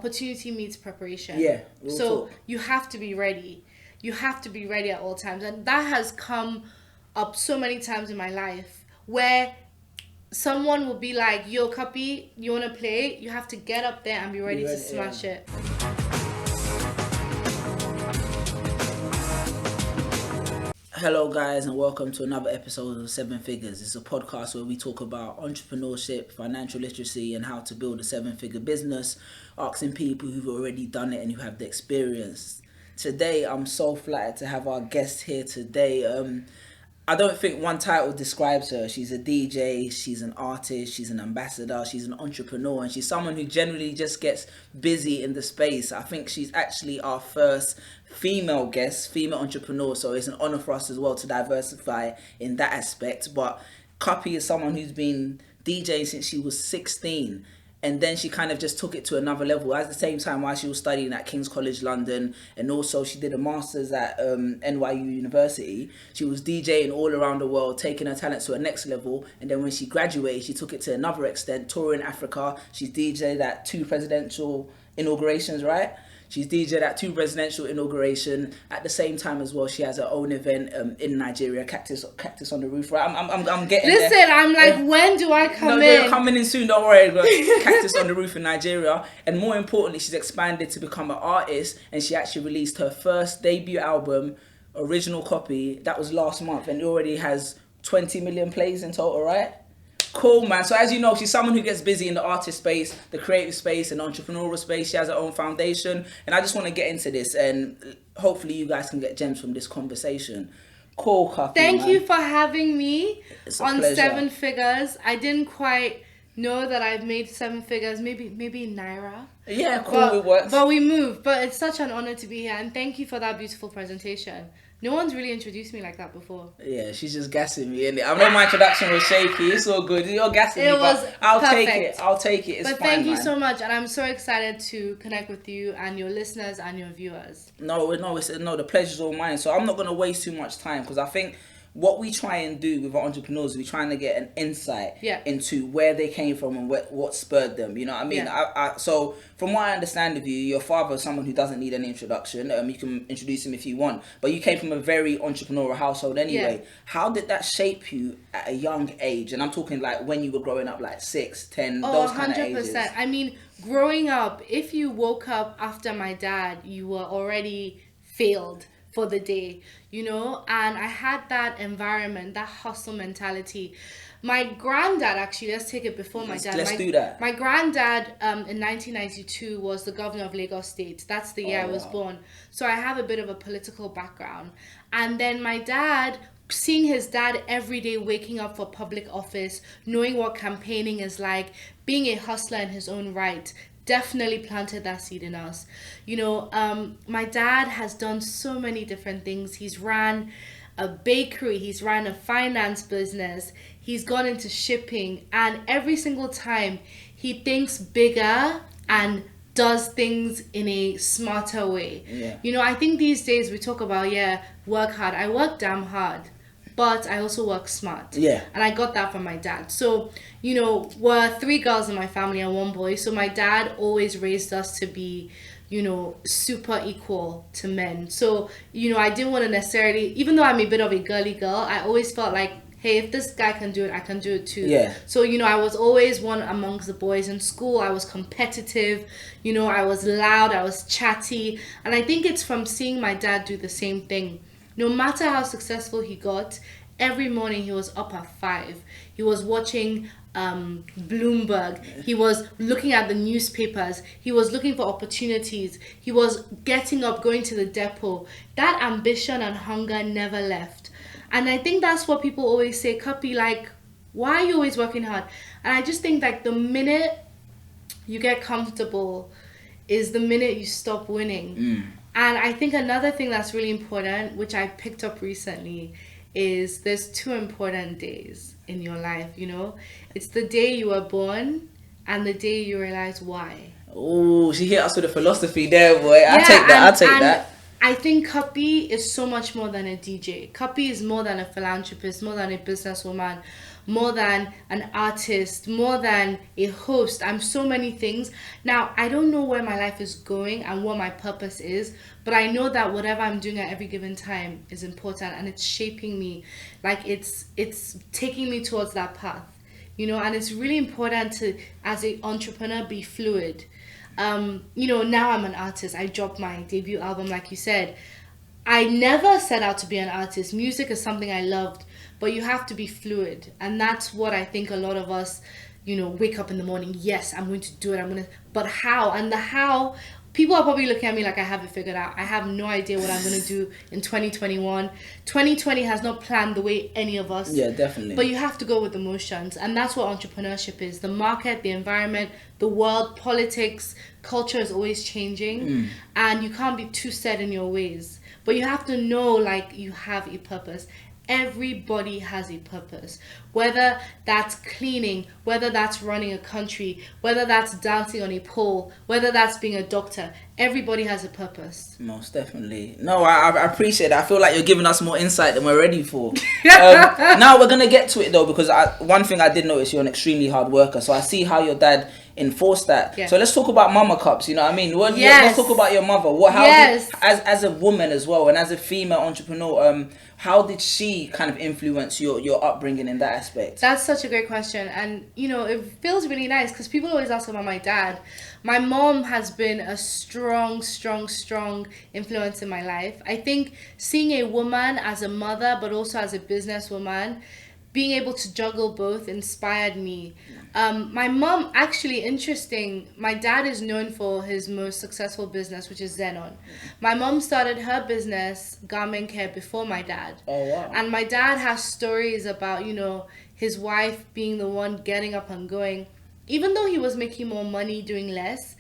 opportunity meets preparation. Yeah. So you have to be ready. You have to be ready at all times. And that has come up so many times in my life where someone will be like, yo, Cuppy, you want to play? You have to get up there and be ready to smash it. Hello guys, and welcome to another episode of Seven Figures. It's a podcast where we talk about entrepreneurship, financial literacy, and how to build a seven-figure business, asking people who've already done it and who have the experience. Today, I'm so flattered to have our guest here today. I don't think one title describes her. She's a DJ, she's an artist, she's an ambassador, she's an entrepreneur, and she's someone who generally just gets busy in the space. I think she's actually our first female guest, female entrepreneur, so it's an honor for us as well to diversify in that aspect. But Cuppy is someone who's been DJing since she was 16. And then she kind of just took it to another level at the same time while she was studying at King's College London, and also she did a master's at NYU University. She was DJing all around the world, taking her talent to a next level. And then when she graduated, she took it to another extent, touring Africa. She's DJed at 2 presidential inaugurations, right? She's DJed at 2 presidential inauguration. At the same time as well, she has her own event in Nigeria, Cactus on the Roof. Right, I'm getting Listen, there. I'm like, when do I come in? No, you're coming in soon. Don't worry. Cactus on the Roof in Nigeria, and more importantly, she's expanded to become an artist, and she actually released her first debut album, Original Copy. That was last month, and it already has 20 million plays in total. Right? Cool, man. So as you know, she's someone who gets busy in the artist space, the creative space, and entrepreneurial space. She has her own foundation, and I just want to get into this, and hopefully you guys can get gems from this conversation. Cool, Cuppy. Thank you for having me on pleasure. 7 Figures. I didn't quite know that I've made 7 figures, maybe in Naira. Yeah, cool, it works. But we moved. But it's such an honor to be here, and thank you for that beautiful presentation. No one's really introduced me like that before. Yeah, she's just gassing me, innit? I know my introduction was shaky. It's all good. You're gassing me, but I'll take it. It's but fine, thank you man. so much, and I'm so excited to connect with you and your listeners and your viewers. No, the pleasure's all mine. So I'm not going to waste too much time, because I think what we try and do with our entrepreneurs, we're trying to get an insight into where they came from and what spurred them. You know what I mean? Yeah. So from what I understand of you, your father is someone who doesn't need any introduction. You can introduce him if you want. But you came from a very entrepreneurial household anyway. Yeah. How did that shape you at a young age? And I'm talking like when you were growing up, like 6, 10, those kind of ages. 100%. I mean, growing up, if you woke up after my dad, you were already failed for the day, you know, and I had that environment, that hustle mentality. My granddad, actually, let's take it before my dad. Let's do that. My granddad in 1992 was the governor of Lagos State. That's the year I was born. So I have a bit of a political background. And then my dad, seeing his dad every day waking up for public office, knowing what campaigning is like, being a hustler in his own right, definitely planted that seed in us. You know, my dad has done so many different things. He's ran a bakery, he's ran a finance business, he's gone into shipping, and every single time he thinks bigger and does things in a smarter way. Yeah. You know, I think these days we talk about, work hard. I work damn hard, but I also work smart. Yeah. And I got that from my dad. So, you know, we're 3 girls in my family and 1 boy. So my dad always raised us to be, you know, super equal to men. So, you know, I didn't want to necessarily, even though I'm a bit of a girly girl, I always felt like, hey, if this guy can do it, I can do it too. Yeah. So, you know, I was always one amongst the boys in school. I was competitive, you know, I was loud, I was chatty. And I think it's from seeing my dad do the same thing. No matter how successful he got, every morning he was up at 5. He was watching Bloomberg. He was looking at the newspapers. He was looking for opportunities. He was getting up, going to the depot. That ambition and hunger never left. And I think that's what people always say, Cuppy, like, why are you always working hard? And I just think like the minute you get comfortable is the minute you stop winning. And I think another thing that's really important, which I picked up recently, is there's 2 important days in your life, you know? It's the day you were born and the day you realize why. Oh, she hit us with a philosophy there, boy. I'll take that. I think Cuppy is so much more than a DJ. Cuppy is more than a philanthropist, more than a businesswoman. more than an artist, more than a host. I'm so many things. Now, I don't know where my life is going and what my purpose is, but I know that whatever I'm doing at every given time is important, and it's shaping me. Like it's taking me towards that path, you know, and it's really important to, as an entrepreneur, be fluid. You know, now I'm an artist. I dropped my debut album, like you said. I never set out to be an artist. Music is something I loved, but you have to be fluid. And that's what I think a lot of us, you know, wake up in the morning. Yes, I'm going to do it. But how? And the how, people are probably looking at me like I have it figured out. I have no idea what I'm going to do in 2021. 2020 has not planned the way any of us. Yeah, definitely. But you have to go with emotions. And that's what entrepreneurship is. The market, the environment, the world, politics, culture is always changing. And you can't be too set in your ways. But you have to know, like, you have a purpose. Everybody has a purpose. Whether that's cleaning, whether that's running a country, whether that's dancing on a pole, whether that's being a doctor. Everybody has a purpose. Most definitely. No, I appreciate it. I feel like you're giving us more insight than we're ready for. Now we're going to get to it, though, because one thing I did notice, you're an extremely hard worker. So I see how your dad enforce that. So let's talk about mama cups, you know what I mean? Let's talk about your mother. As a woman as well, and as a female entrepreneur, how did she kind of influence your upbringing in that aspect? That's such a great question. And, you know, it feels really nice because people always ask about my dad. My mom has been a strong influence in my life. I think seeing a woman as a mother, but also as a businesswoman, being able to juggle both inspired me. My mom, actually, interesting, my dad is known for his most successful business, which is Xenon. My mom started her business, garment care, before my dad. Oh, wow. And my dad has stories about, you know, his wife being the one getting up and going. Even though he was making more money doing less,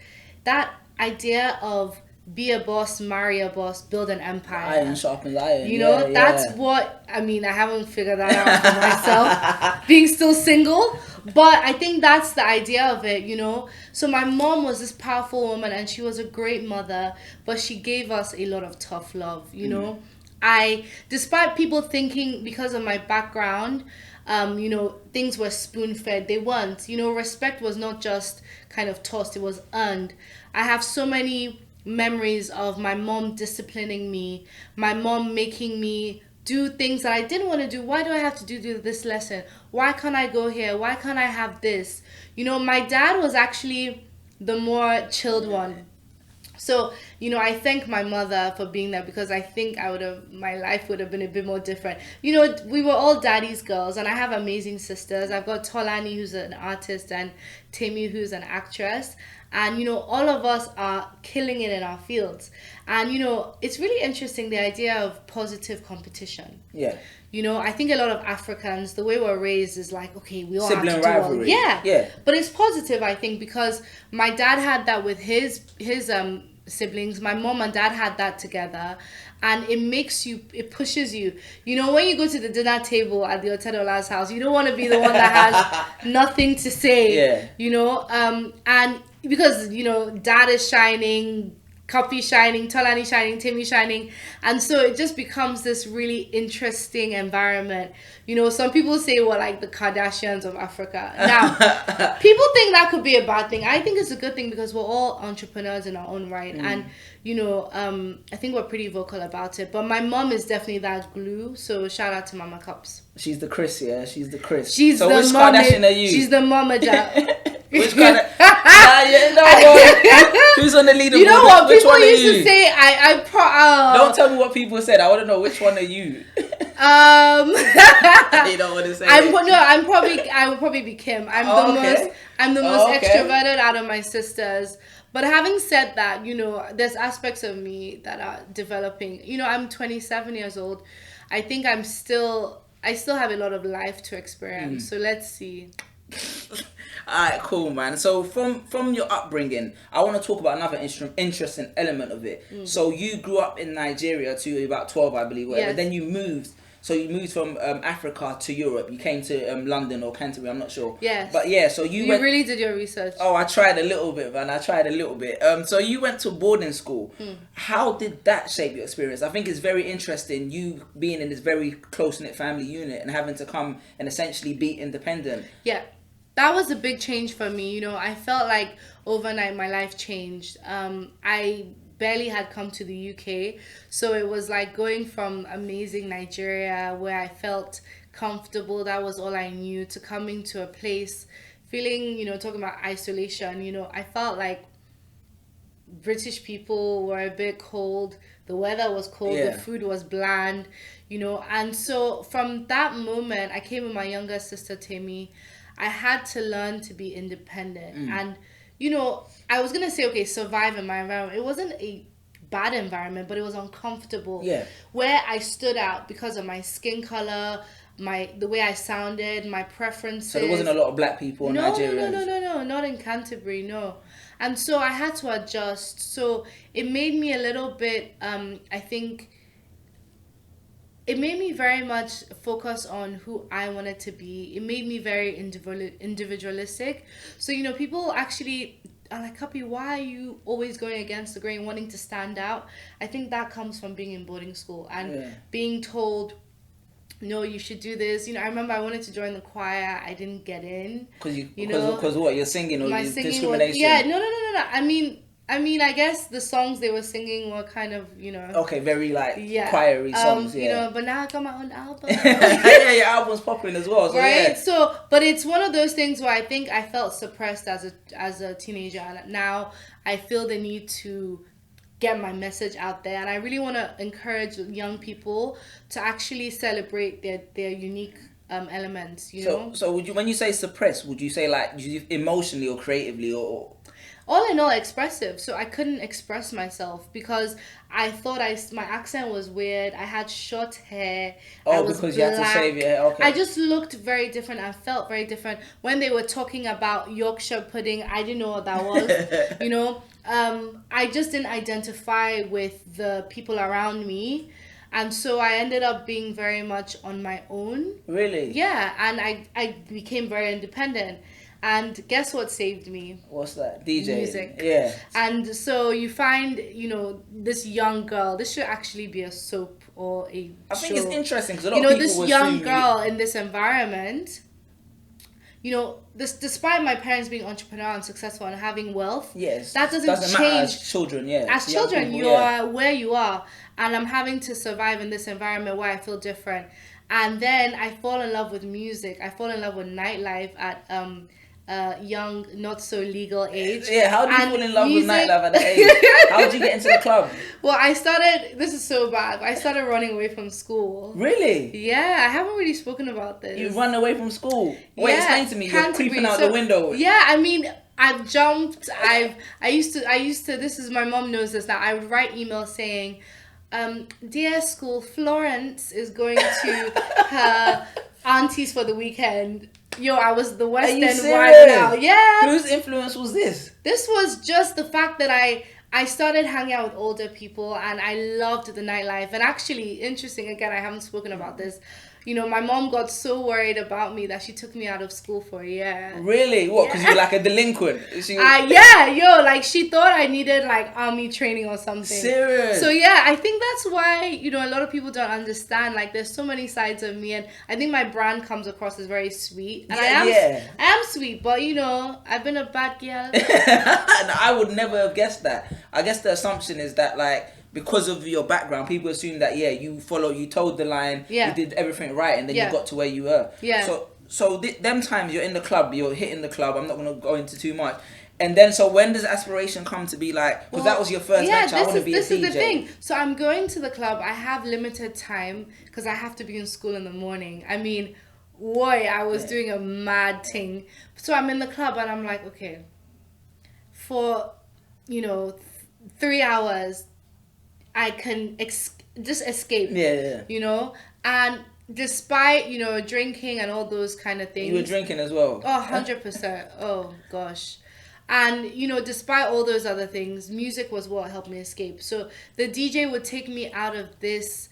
that idea of be a boss, marry a boss, build an empire. Iron sharpens iron. You know, that's what, I mean, I haven't figured that out for myself, being still single. But I think that's the idea of it, you know. So my mom was this powerful woman, and she was a great mother, but she gave us a lot of tough love, you know. Despite people thinking because of my background, you know, things were spoon-fed, they weren't. You know, respect was not just kind of tossed, it was earned. I have so many memories of my mom disciplining me, my mom making me do things that I didn't want to do. Why do I have to do this lesson? Why can't I go here? Why can't I have this? You know, my dad was actually the more chilled one. So, you know, I thank my mother for being there, because I think my life would have been a bit more different. You know, we were all daddy's girls, and I have amazing sisters. I've got Tolani, who's an artist, and Temi, who's an actress. And, you know, all of us are killing it in our fields. And, you know, it's really interesting, the idea of positive competition. Yeah. You know, I think a lot of Africans, the way we're raised is like, okay, we all sibling have to rivalry. do all. Yeah. But it's positive, I think, because my dad had that with his siblings. My mom and dad had that together. And it pushes you. You know, when you go to the dinner table at the Otedola's house, you don't want to be the one that has nothing to say. Yeah. You know, and because, you know, dad is shining, Cuppy shining, Tolani shining, Timmy shining, and so it just becomes this really interesting environment. You know, some people say we're like the Kardashians of Africa. Now, people think that could be a bad thing. I think it's a good thing, because we're all entrepreneurs in our own right, and you know, I think we're pretty vocal about it. But my mom is definitely that glue. So shout out to Mama Cups. She's the Chris, yeah. She's the Chris. She's so the which Kardashian are you? She's the mama jack. Which kind of... Who's on the leaderboard? You know what? Which People one are used you? to say, Don't tell me what people said. I want to know, which one are you? You don't want to say I would probably be Kim. I'm the most extroverted out of my sisters. But having said that, you know, there's aspects of me that are developing. You know, I'm 27 years old. I think I still have a lot of life to experience. So let's see. Alright, cool, man. So from your upbringing, I want to talk about another interesting element of it. So you grew up in Nigeria till you were about 12, I believe, whatever. Yes. Then you moved So you moved from Africa to Europe. You came to London or Canterbury, I'm not sure. Yes. But yeah, so you went... really did your research. Oh, I tried a little bit, man. I tried a little bit. So you went to boarding school. How did that shape your experience? I think it's very interesting, you being in this very close-knit family unit and having to come and essentially be independent. Yeah. That was a big change for me. You know, I felt like overnight my life changed. I barely had come to the UK, so it was like going from amazing Nigeria where I felt comfortable, that was all I knew, to coming to a place feeling, you know, talking about isolation, you know, I felt like British people were a bit cold, the weather was cold, the food was bland, you know. And so from that moment, I came with my younger sister Tammy. I had to learn to be independent. And, you know, I was going to say, okay, survive in my environment. It wasn't a bad environment, but it was uncomfortable. Yeah. Where I stood out because of my skin color, the way I sounded, my preferences. So there wasn't a lot of black people in Nigeria? No, not in Canterbury, no. And so I had to adjust. So it made me a little bit, I think, it made me very much focus on who I wanted to be. It made me very individualistic. So, you know, people actually are like, Cuppy, why are you always going against the grain, wanting to stand out? I think that comes from being in boarding school and being told, no, you should do this. You know, I remember I wanted to join the choir. I didn't get in. Because what, you're singing or my discrimination? No. I mean, I guess the songs they were singing were kind of, you know. Okay, very choiry songs, You know, but now I got my own album. Yeah, your album's popping as well. So right? Yeah. So, but it's one of those things where I think I felt suppressed as a teenager. And now I feel the need to get my message out there. And I really want to encourage young people to actually celebrate their unique elements, you know? So would you, when you say suppress, would you say like emotionally or creatively or... All in all, expressive. So I couldn't express myself because I thought my accent was weird. I had short hair. Oh, because you had to shave your hair. Okay. I just looked very different. I felt very different. When they were talking about Yorkshire pudding, I didn't know what that was. You know, I just didn't identify with the people around me. And so I ended up being very much on my own. Really? Yeah. And I became very independent. And guess what saved me? What's that? DJing. Music. Yeah. And so you find, you know, this young girl. This should actually be a soap or a show. I think it's interesting because a lot of people this young girl in this environment, you know, despite my parents being entrepreneurial and successful and having wealth, yes, that doesn't change. Matter as children, yeah. As children, people, you are where you are. And I'm having to survive in this environment where I feel different. And then I fall in love with music. I fall in love with nightlife at young, not so legal age. Yeah, how do you fall in love with nightlife at that age? How did you get into the club? Well, this is so bad. I started running away from school. Really? Yeah, I haven't really spoken about this. You run away from school? Wait, explain to me. You're creeping out the window. Yeah, I mean, I've jumped. I used to. This is, my mom knows this, that I would write emails saying, dear school, Florence is going to her aunties for the weekend. Yo, I was the West End wife now. Yeah. Whose influence was this? This was just the fact that I started hanging out with older people and I loved the nightlife. And actually, interesting, again, I haven't spoken about this. You know, my mom got so worried about me that she took me out of school for a year. Really? What? Because you're like a delinquent? Like she thought I needed like army training or something. Serious? So yeah, I think that's why, you know, a lot of people don't understand. Like there's so many sides of me, and I think my brand comes across as very sweet. And I am sweet, but you know, I've been a bad girl. No, I would never have guessed that. I guess the assumption is that like, because of your background, people assume that you told the line, you did everything right, and then you got to where you were. Yeah. So them times you're in the club, you're hitting the club. I'm not gonna go into too much. And then, so when does aspiration come to be like? Because that was your first venture. I want to be a DJ. This is the thing. So I'm going to the club. I have limited time because I have to be in school in the morning. I mean, I was doing a mad thing. So I'm in the club and I'm like, okay, for 3 hours. I can just escape. Yeah. You know? And despite, drinking and all those kind of things. You were drinking as well? Oh, 100%. Oh, gosh. And, despite all those other things, music was what helped me escape. So the DJ would take me out of this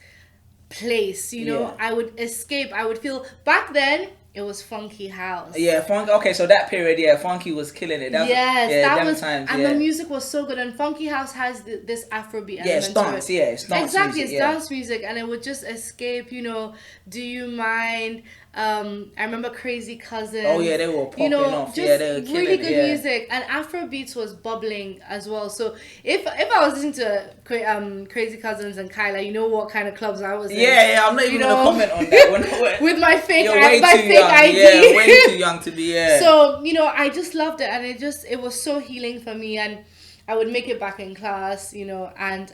place, you know. I would escape. I would feel, back then it was funky house. Yeah, funky. Okay, so that period, yeah, funky was killing it. That was, times, and the music was so good. And funky house has this afrobeat element. Yeah, it's dance. Yeah, it's dance. Exactly, music, it's dance music, and it would just escape. You know, Do You Mind? I remember Crazy Cousins. Oh yeah, they were popping off. Just they were killing really good it, music, and Afrobeats was bubbling as well. So if I was listening to Crazy Cousins and Kyla, you know what kind of clubs I was in. Yeah, I'm not even gonna comment on that. With my fake, you're way my too fake young. ID. Yeah, way too young to be. Yeah. So I just loved it, and it was so healing for me, and I would make it back in class, and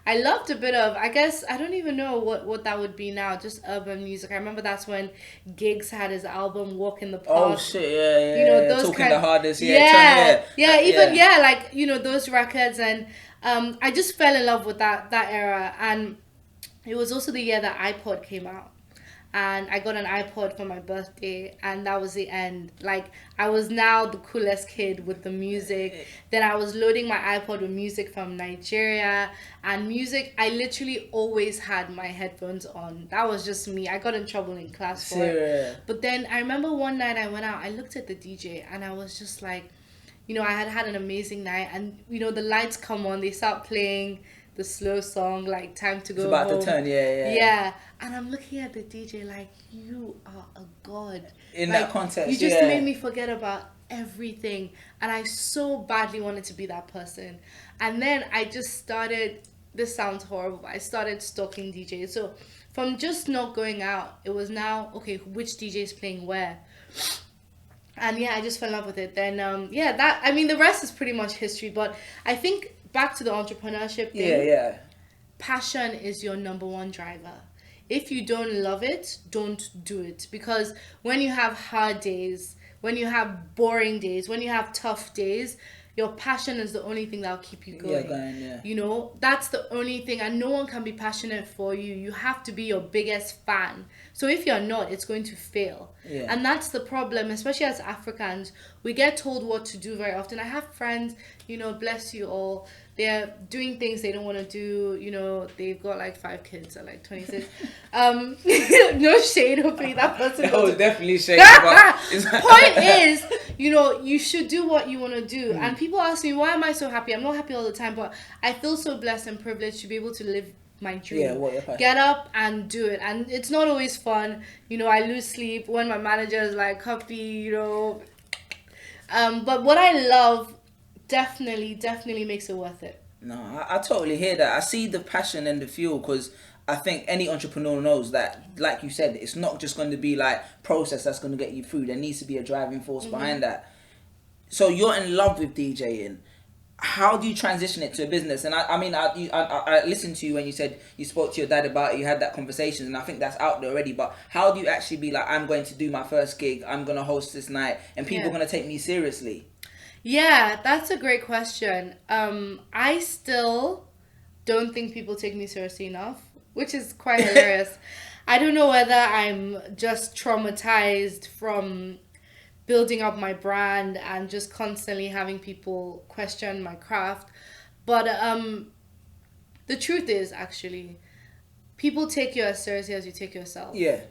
I loved a bit of, I guess, I don't even know what that would be now, just urban music. I remember that's when Giggs had his album Walk in the Park. Oh shit, yeah. Those Talking the Hardest, those records, and I just fell in love with that era. And it was also the year that iPod came out. And I got an iPod for my birthday, and that was the end. Like, I was now the coolest kid with the music. Then I was loading my iPod with music from Nigeria. And music, I literally always had my headphones on. That was just me. I got in trouble in class for it. But then I remember one night I went out, I looked at the DJ, and I was just like, I had an amazing night. And, the lights come on, they start playing the slow song, like Time to Go It's about Home. to turn, Yeah, and I'm looking at the DJ like, you are a god. In that context, you just made me forget about everything, and I so badly wanted to be that person. And then I just started, this sounds horrible, I started stalking DJs. So from just not going out, it was now, okay, which DJ is playing where? And I just fell in love with it. Then, the rest is pretty much history, but I think back to the entrepreneurship thing. Passion is your number one driver. If you don't love it, don't do it. Because when you have hard days, when you have boring days, when you have tough days, your passion is the only thing that'll keep you going. That's the only thing, and no one can be passionate for you. You have to be your biggest fan. So if you're not, it's going to fail. And that's the problem, especially as Africans. We get told what to do very often. I have friends, bless you all, they're doing things they don't want to do. They've got like 5 kids at like 26. No shade, hopefully that person. That was definitely shade. Point is, you should do what you want to do. And people ask me, why am I so happy? I'm not happy all the time, but I feel so blessed and privileged to be able to live my dream. Get up and do it. And it's not always fun. I lose sleep when my manager is like, Cuppy, but what I love definitely makes it worth it. No, I totally hear that. I see the passion and the fuel, because I think any entrepreneur knows that, like you said, it's not just going to be like process that's going to get you through. There needs to be a driving force behind that. So you're in love with DJing. How do you transition it to a business? And I listened to you when you said you spoke to your dad about it, you had that conversation, and I think that's out there already. But how do you actually be like, I'm going to do my first gig, I'm going to host this night, and people are going to take me seriously? Yeah, that's a great question. I still don't think people take me seriously enough, which is quite hilarious. I don't know whether I'm just traumatized from building up my brand and just constantly having people question my craft. But the truth is, actually, people take you as seriously as you take yourself. Yeah.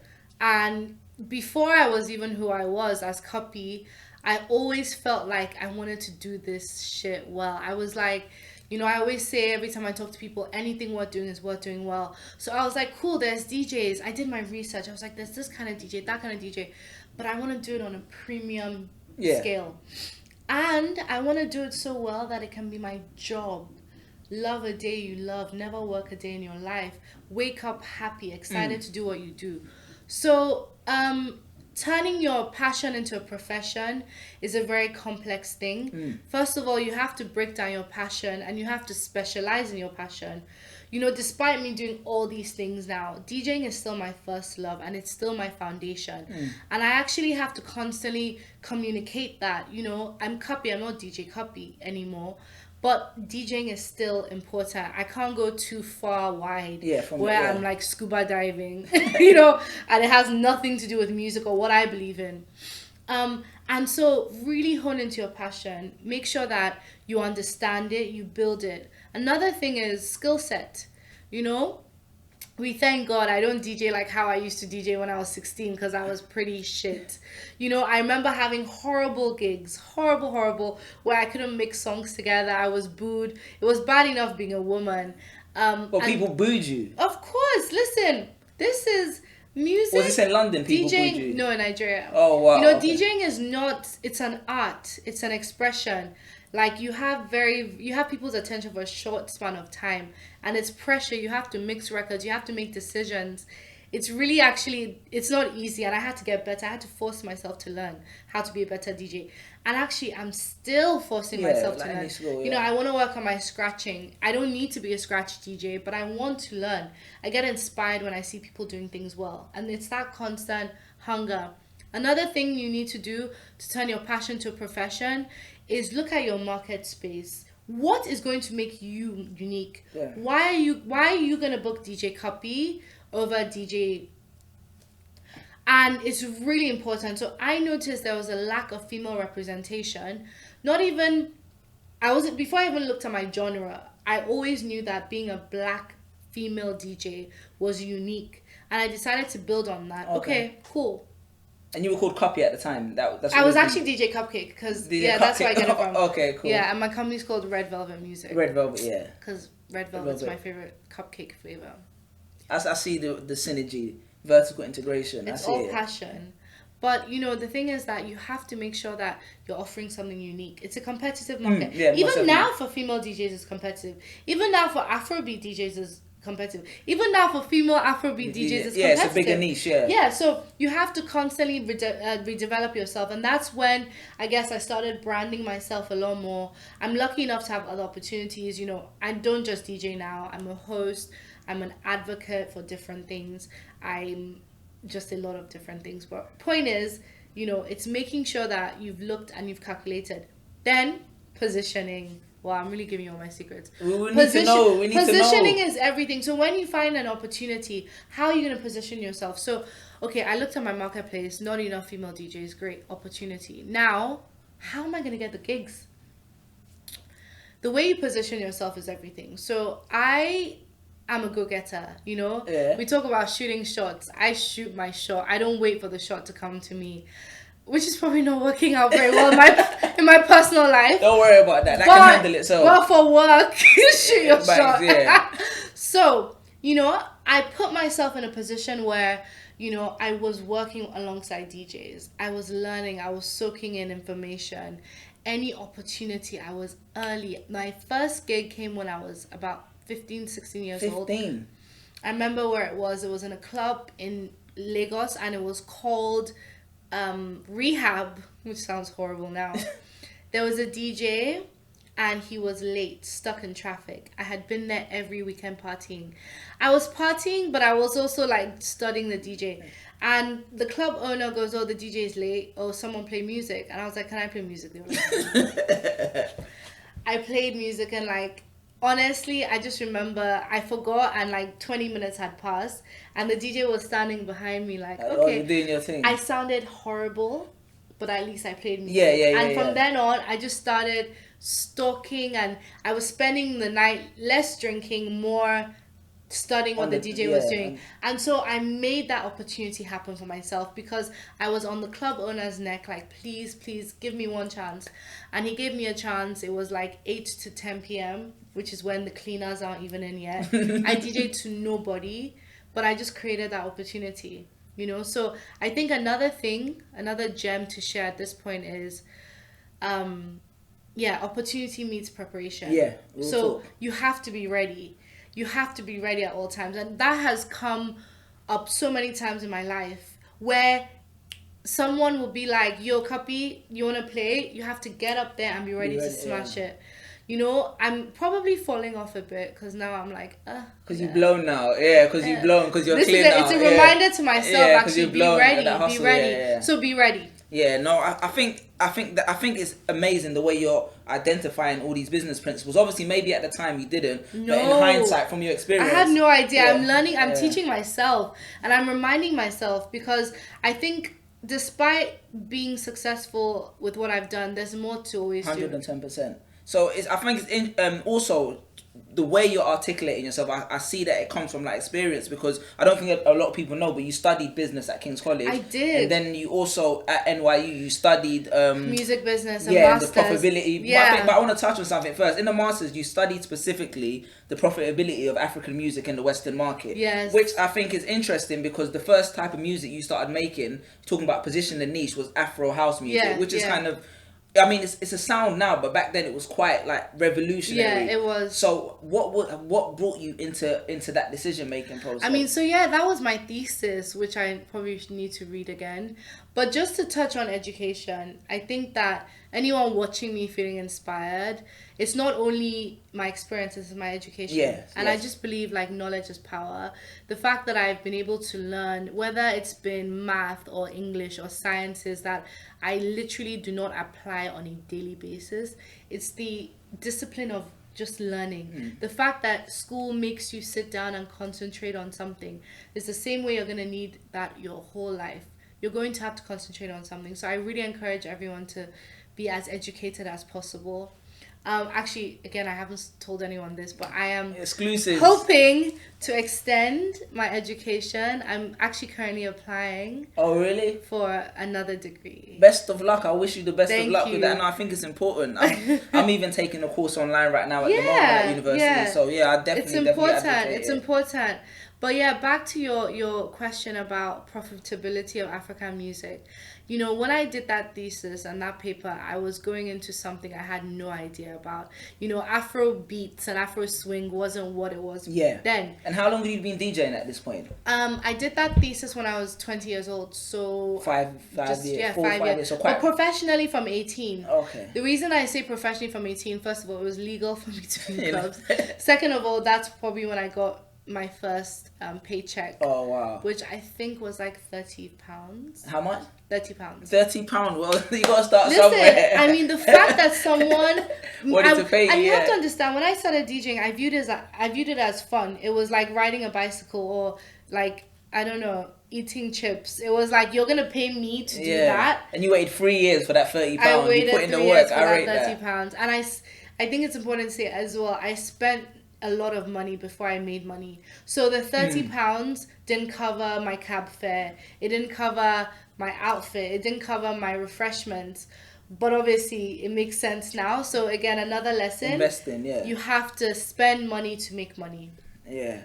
And before I was even who I was as Cuppy, I always felt like I wanted to do this shit well. I was like, I always say every time I talk to people, anything worth doing is worth doing well. So I was like, cool, there's DJs. I did my research. I was like, there's this kind of DJ, that kind of DJ. But I want to do it on a premium scale. And I want to do it so well that it can be my job. Love a day you love. Never work a day in your life. Wake up happy, excited to do what you do. So, turning your passion into a profession is a very complex thing. First of all, you have to break down your passion, and you have to specialize in your passion. Despite me doing all these things now, DJing is still my first love, and it's still my foundation. And I actually have to constantly communicate that, I'm Cuppy, I'm not DJ Cuppy anymore. But DJing is still important. I can't go too far wide I'm like scuba diving, and it has nothing to do with music or what I believe in. And so really hone into your passion. Make sure that you understand it, you build it. Another thing is skill set. we thank God I don't DJ like how I used to DJ when I was 16 because I was pretty shit. You know, I remember having horrible gigs, horrible, where I couldn't mix songs together. I was booed. It was bad enough being a woman. Well, people booed you. Of course, listen, this is music. Was this in London? People DJing, booed you? no, in Nigeria. Oh, wow. You know, okay. DJing is not, it's an art, it's an expression. Like you have people's attention for a short span of time, and it's pressure. You have to mix records, you have to make decisions. It's really it's not easy, and I had to get better. I had to force myself to learn how to be a better DJ. And actually, I'm still forcing myself to learn. You know, I want to work on my scratching. I don't need to be a scratch DJ, but I want to learn. I get inspired when I see people doing things well, and it's that constant hunger. Another thing you need to do to turn your passion to a profession is look at your market space. What is going to make you unique? Yeah. Why are you going to book DJ Cuppy over DJ? And it's really important. So I noticed there was a lack of female representation. Before I even looked at my genre, I always knew that being a black female DJ was unique. And I decided to build on that. Okay, cool. And you were called Cuppy at the time. I was actually DJ Cupcake because that's where I get it from. Okay, cool. Yeah, and my company's called Red Velvet Music. Red Velvet, yeah. Because Red Velvet's my favorite cupcake flavor. I see the synergy, vertical integration. It's all passion. But, you know, the thing is that you have to make sure that you're offering something unique. It's a competitive market. Even now for female DJs, it's competitive. Even now for Afrobeat DJs, it's competitive. Even now for female Afrobeat DJs, it's competitive. Yeah, it's a bigger niche, Yeah, so you have to constantly redevelop yourself. And that's when, I guess, I started branding myself a lot more. I'm lucky enough to have other opportunities. You know, I don't just DJ now. I'm a host. I'm an advocate for different things. I'm just a lot of different things. But point is, you know, it's making sure that you've looked and you've calculated. Then, positioning. Wow, I'm really giving you all my secrets. We need to know. Positioning is everything. So when you find an opportunity, how are you going to position yourself? So, okay, I looked at my marketplace. Not enough female DJs. Great opportunity. Now, how am I going to get the gigs? The way you position yourself is everything. So I'm a go-getter, you know? Yeah. We talk about shooting shots. I shoot my shot. I don't wait for the shot to come to me. Which is probably not working out very well in my personal life. Don't worry about that. That can handle itself. Well, for work, shoot your shot. Yeah. So, you know, I put myself in a position where, you know, I was working alongside DJs. I was learning. I was soaking in information. Any opportunity, I was early. My first gig came when I was about 15, 16 years old. 15? I remember where it was. It was in a club in Lagos, and it was called Rehab, which sounds horrible now. There was a DJ, and he was late, stuck in traffic. I had been there every weekend partying. I was partying, but I was also like studying the DJ. And the club owner goes, "Oh, the DJ is late. Oh, someone play music." And I was like, "Can I play music?" They were like, I played music, and like, honestly, I just remember I forgot, and like 20 minutes had passed, and the DJ was standing behind me like, okay, you're doing your thing. I sounded horrible, but at least I played music. Yeah. From then on, I just started stalking, and I was spending the night less drinking, more studying what the DJ was doing. And so I made that opportunity happen for myself because I was on the club owner's neck like, please give me one chance. And he gave me a chance. It was like 8 to 10 p.m., which is when the cleaners aren't even in yet. I DJed to nobody, but I just created that opportunity, you know? So I think another gem to share at this point is, opportunity meets preparation. Yeah. So you have to be ready. You have to be ready at all times. And that has come up so many times in my life where someone will be like, "Yo, Cuppy, you want to play?" You have to get up there and be ready to smash it. You know, I'm probably falling off a bit because now I'm like, because you've blown now. Yeah, because you've blown, because you're clear now. It's a reminder to myself, actually, be ready. Hustle, be ready. So be ready. Yeah, no, I think it's amazing the way you're identifying all these business principles. Obviously, maybe at the time you didn't, but in hindsight, from your experience, I had no idea. I'm learning. I'm teaching myself, and I'm reminding myself because I think, despite being successful with what I've done, there's more to always do. 110%. So I think it's also the way you're articulating yourself, I see that it comes from like experience, because I don't think a lot of people know, but you studied business at King's College. I did. And then you also at NYU you studied music business and masters. the profitability. But I want to touch on something first. In the masters, you studied specifically the profitability of African music in the Western market. Yes. Which I think is interesting, because the first type of music you started making, talking about position and niche, was Afro house music, which is kind of, I mean, it's a sound now, but back then it was quite like revolutionary. Yeah, it was. So what brought you into that decision making process? I mean, so yeah, that was my thesis, which I probably need to read again. But just to touch on education, I think that anyone watching me feeling inspired, it's not only my experiences, it's my education. And I just believe like knowledge is power. The fact that I've been able to learn, whether it's been math or English or sciences that I literally do not apply on a daily basis, it's the discipline of just learning. The fact that school makes you sit down and concentrate on something is the same way you're going to need that your whole life. You're going to have to concentrate on something. So I really encourage everyone to be as educated as possible. Actually, again, I haven't told anyone this, but I am hoping to extend my education. I'm actually currently applying. Oh, really? For another degree. Best of luck. I wish you the best of luck you. with that. And I think it's important. I'm even taking a course online right now at the moment at university. Yeah. So yeah, I definitely It's important. But yeah, back to your question about profitability of African music. You know, when I did that thesis and that paper, I was going into something I had no idea about. You know, Afro beats and Afro swing wasn't what it was then. And how long have you been DJing at this point? I did that thesis when I was 20 years old. So five years. Yeah, 5 years. So but professionally from 18. Okay. The reason I say professionally from 18, first of all, it was legal for me to be in clubs. Second of all, that's probably when I got my first paycheck. Oh wow. Which I think was like £30. How much? £30. £30. Well, you gotta start somewhere. I mean, the fact that someone wanted to pay you. And you have to understand, when I started DJing, I viewed it as fun. It was like riding a bicycle, or like, I don't know, eating chips. It was like, you're gonna pay me to do that. And you waited 3 years for that £30. I waited you put in 3 the years work. for I rate that £30. And I think it's important to say as well, I spent a lot of money before I made money. So the £30 didn't cover my cab fare. It didn't cover my outfit. It didn't cover my refreshments. But obviously, it makes sense now. So again, another lesson. Investing, You have to spend money to make money. Yeah.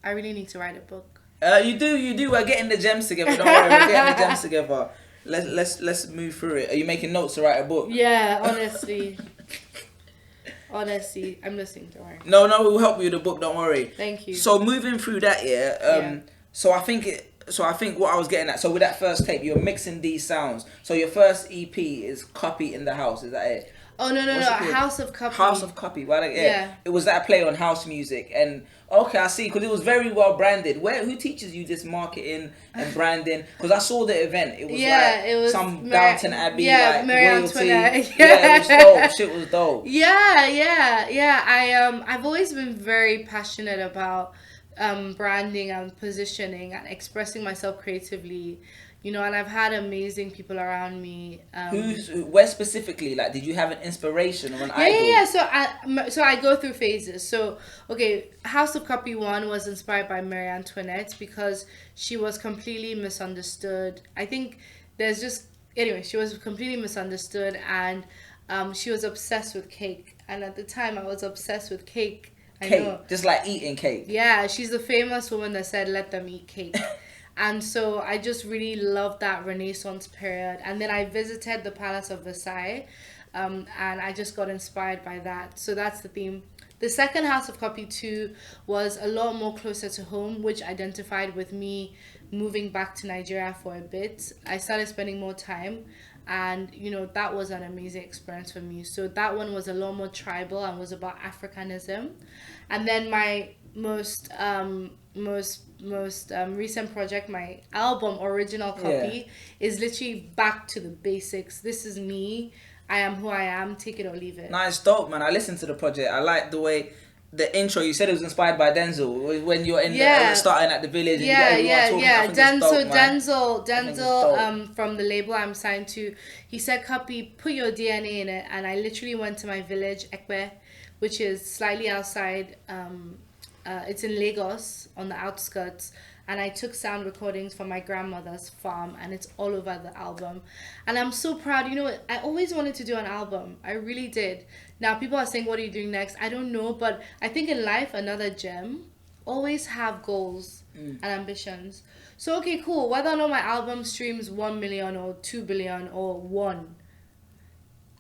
I really need to write a book. You do. We're getting the gems together. Don't worry, we're getting the gems together. Let's move through it. Are you making notes to write a book? Yeah, honestly. Honestly, I'm listening. Don't worry. No, we'll help you with the book. Don't worry. Thank you. So moving through that, So I think what I was getting at. So with that first tape, you're mixing these sounds. So your first EP is Cuppy in the House. Is that it? Oh no! House of Cuppy. House of Cuppy. Well, it was that play on house music, and okay, I see, because it was very well branded. Who teaches you this marketing and branding? Because I saw the event. It was some Downton Abbey, like royalty. Yeah, it was dope. Shit was dope. Yeah. I've always been very passionate about branding and positioning and expressing myself creatively. You know, and I've had amazing people around me. Where specifically? Like, did you have an inspiration or an idol? Yeah. So I go through phases. So, okay, House of Cuppy 1 was inspired by Marie Antoinette because she was completely misunderstood. I think she was completely misunderstood, and she was obsessed with cake. And at the time, I was obsessed with cake. I know. Just like eating cake. Yeah, she's the famous woman that said, "Let them eat cake." And so I just really loved that Renaissance period. And then I visited the Palace of Versailles, and I just got inspired by that. So that's the theme. The second House of Cuppy 2 was a lot more closer to home, which identified with me moving back to Nigeria for a bit. I started spending more time, and that was an amazing experience for me. So that one was a lot more tribal and was about Africanism. And then my most recent project, my album Original Cuppy, is literally back to the basics. This is me. I am who I am. Take it or leave it. Nice, dope, man. I listened to the project. I like the way the intro. You said it was inspired by Denzel when you're in starting at the village. And Denzel from the label I'm signed to, he said, "Cuppy, put your DNA in it." And I literally went to my village, Ekwe, which is slightly outside. It's in Lagos on the outskirts, and I took sound recordings from my grandmother's farm, and it's all over the album. And I'm so proud. You know, I always wanted to do an album. I really did. Now people are saying, what are you doing next? I don't know, but I think in life, another gem, always have goals and ambitions. So okay, cool, whether or not my album streams 1 million or 2 billion or 1,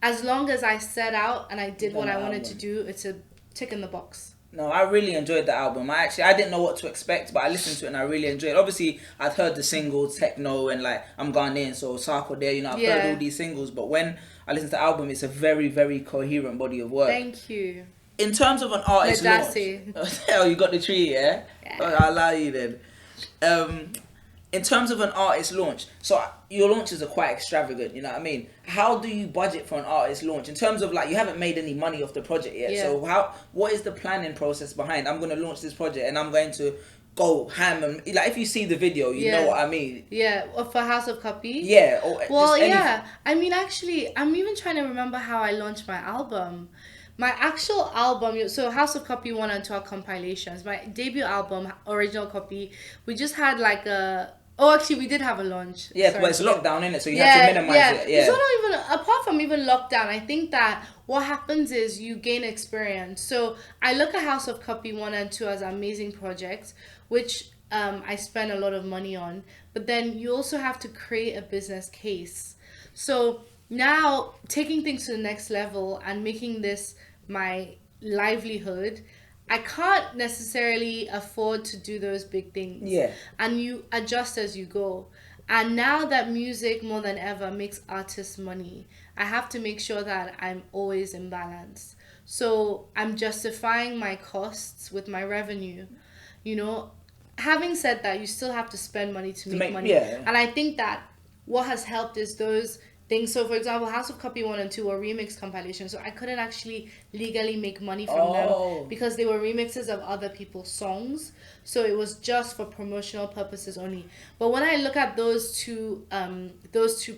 as long as I set out and I did what I wanted to do, it's a tick in the box. No, I really enjoyed the album. I didn't know what to expect, but I listened to it and I really enjoyed it. Obviously, I'd heard the singles, Techno, and like I'm Ghanaian, so Sarko there, you know, I've heard all these singles. But when I listened to the album, it's a very, very coherent body of work. Thank you. In terms of an artist launch, oh, you got the tree, yeah? Oh, I'll allow you then. In terms of an artist launch, so your launches are quite extravagant, you know what I mean? How do you budget for an artist launch? In terms of like, you haven't made any money off the project yet, so what is the planning process behind, I'm going to launch this project and I'm going to go ham and, like, if you see the video, you know what I mean? Yeah, or for House of Cuppy? Yeah. Or well, yeah. I mean, actually, I'm even trying to remember how I launched my album. My actual album, so House of Cuppy 1 and 2 are compilations. My debut album, Original Copy, we just had like a... Oh, actually, we did have a launch. Yeah, but it's lockdown, innit? So you have to minimize it. Yeah. It's not even, apart from even lockdown, I think that what happens is you gain experience. So I look at House of Cuppy 1 and 2 as amazing projects, which I spend a lot of money on. But then you also have to create a business case. So now, taking things to the next level and making this my livelihood, I can't necessarily afford to do those big things. Yeah. And you adjust as you go. And now that music more than ever makes artists money, I have to make sure that I'm always in balance. So I'm justifying my costs with my revenue. You know, having said that, you still have to spend money to make money. Yeah. And I think that what has helped is those things. So for example, House of Cuppy 1 and 2 were remix compilations, so I couldn't actually legally make money from them because they were remixes of other people's songs, so it was just for promotional purposes only. But when I look at those two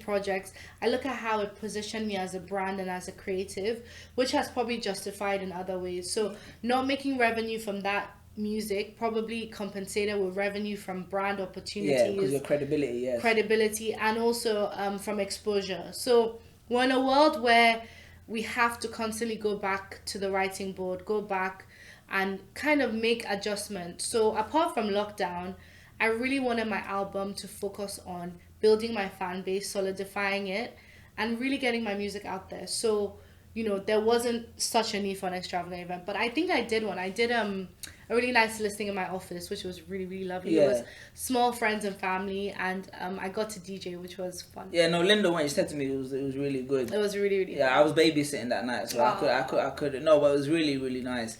projects, I look at how it positioned me as a brand and as a creative, which has probably justified in other ways. So not making revenue from that music probably compensated with revenue from brand opportunities, because your credibility and also from exposure. So we're in a world where we have to constantly go back to the writing board, go back and kind of make adjustments. So apart from lockdown, I really wanted my album to focus on building my fan base, solidifying it, and really getting my music out there. So, you know, there wasn't such a need for an extravagant event, but I think I did one. I did a really nice listing in my office, which was really, really lovely. It was small friends and family, and I got to DJ, which was fun. Yeah, no, Linda, when you said to me, it was really good. It was really, really fun. I was babysitting that night, so I couldn't. No, but it was really, really nice.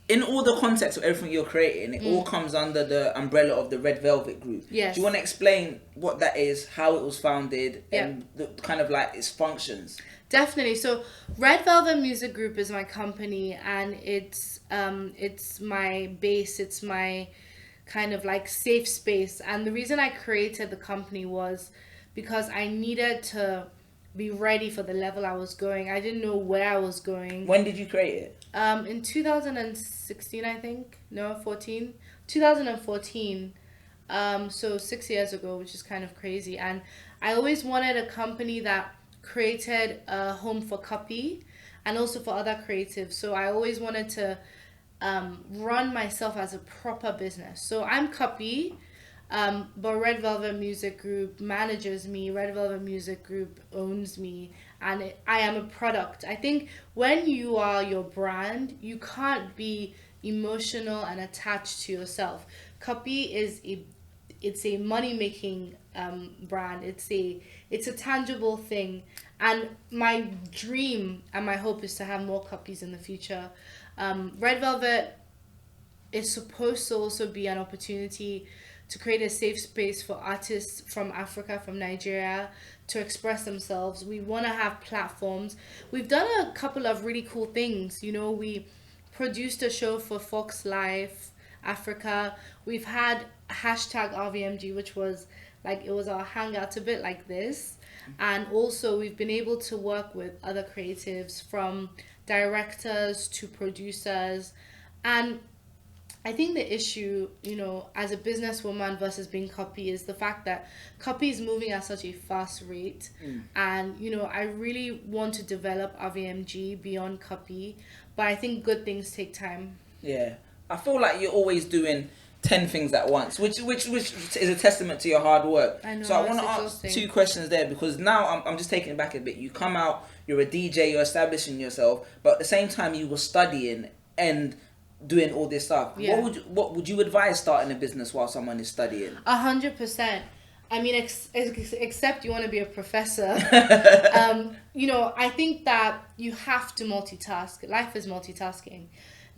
In all the context of everything you're creating, it all comes under the umbrella of the Red Velvet Group. Yes. Do you want to explain what that is, how it was founded, and the kind of like its functions? Definitely. So Red Velvet Music Group is my company, and it's my base, it's my kind of like safe space. And the reason I created the company was because I needed to be ready for the level I was going. I didn't know where I was going. When did you create it? In 2016, I think. No, 14. 2014. So 6 years ago, which is kind of crazy. And I always wanted a company that created a home for Cuppy and also for other creatives. So I always wanted to run myself as a proper business. So I'm Cuppy, but Red Velvet Music Group manages me. Red Velvet Music Group owns me, and I am a product. I think when you are your brand, you can't be emotional and attached to yourself. Cuppy is a money-making brand. It's a tangible thing, and my dream and my hope is to have more Cuppys in the future. Red Velvet is supposed to also be an opportunity to create a safe space for artists from Africa, from Nigeria, to express themselves. We want to have platforms. We've done a couple of really cool things. You know, we produced a show for Fox Life Africa. We've had #RVMG, which was like, it was our hangout, a bit like this. And also we've been able to work with other creatives from directors to producers. And I think the issue, as a businesswoman versus being Cuppy, is the fact that Cuppy is moving at such a fast rate. And, I really want to develop RVMG beyond Cuppy, but I think good things take time. Yeah. I feel like you're always doing 10 things at once, which is a testament to your hard work. I know, so I want to ask 2 questions there, because now I'm just taking it back a bit. You come out, you're a DJ, you're establishing yourself, but at the same time you were studying and doing all this stuff. Yeah. What would you advise starting a business while someone is studying? 100%. I mean, except you want to be a professor. I think that you have to multitask. Life is multitasking.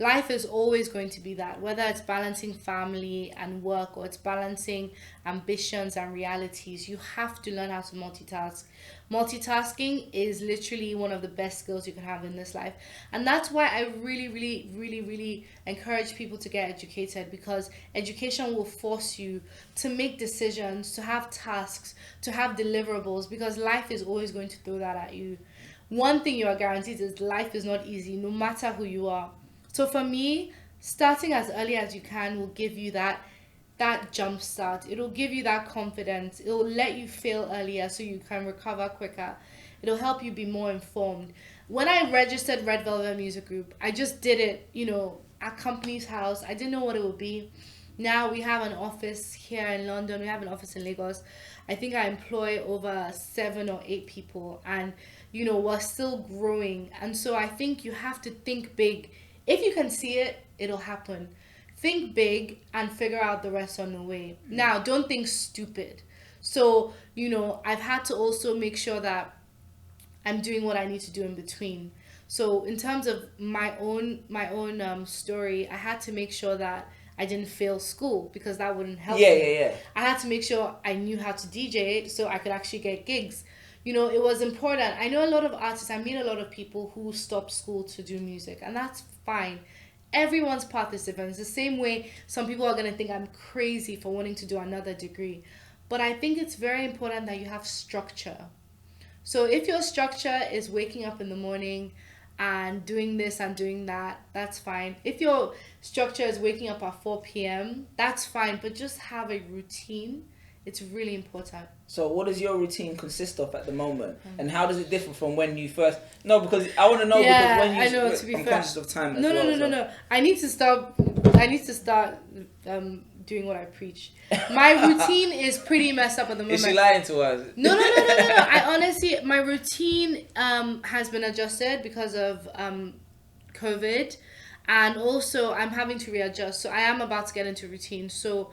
Life is always going to be that, whether it's balancing family and work or it's balancing ambitions and realities. You have to learn how to multitask. Multitasking is literally one of the best skills you can have in this life. And that's why I really, really, really, really encourage people to get educated, because education will force you to make decisions, to have tasks, to have deliverables, because life is always going to throw that at you. One thing you are guaranteed is life is not easy, no matter who you are. So for me, starting as early as you can will give you that jump start. It'll give you that confidence. It'll let you fail earlier so you can recover quicker. It'll help you be more informed. When I registered Red Velvet Music Group, I just did it, at company's house. I didn't know what it would be. Now we have an office here in London. We have an office in Lagos. I think I employ over 7 or 8 people, and, we're still growing. And so I think you have to think big. If you can see it, it'll happen. Think big and figure out the rest on the way. Now, don't think stupid. So, I've had to also make sure that I'm doing what I need to do in between. So in terms of my own story, I had to make sure that I didn't fail school, because that wouldn't help me. Yeah. I had to make sure I knew how to DJ so I could actually get gigs. It was important. I know a lot of artists, I meet a lot of people who stop school to do music, and that's fine. Everyone's path is different. It's the same way some people are going to think I'm crazy for wanting to do another degree. But I think it's very important that you have structure. So if your structure is waking up in the morning and doing this and doing that, that's fine. If your structure is waking up at 4 p.m., that's fine. But just have a routine. It's really important. So what does your routine consist of at the moment? And how does it differ from when you first... No, because I want to know, because when you... I know, to be I'm fair. conscious of time as No. I need to start doing what I preach. My routine is pretty messed up at the moment. Is she lying to us? No. I honestly, my routine has been adjusted because of COVID. And also, I'm having to readjust. So I am about to get into routine. So...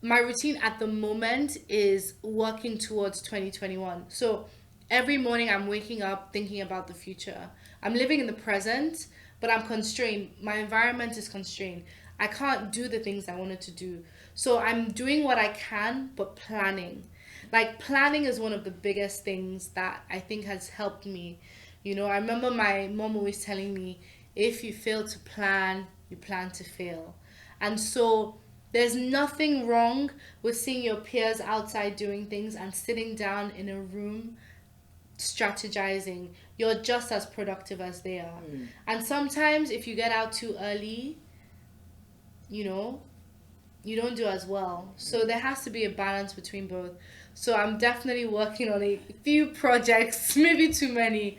my routine at the moment is working towards 2021. So every morning I'm waking up thinking about the future. I'm living in the present, but I'm constrained. My environment is constrained. I can't do the things I wanted to do. So I'm doing what I can, but planning. Like, planning is one of the biggest things that I think has helped me. I remember my mom always telling me, if you fail to plan, you plan to fail. And so... there's nothing wrong with seeing your peers outside doing things and sitting down in a room strategizing. You're just as productive as they are. And sometimes if you get out too early, you don't do as well. So there has to be a balance between both. So I'm definitely working on a few projects, maybe too many.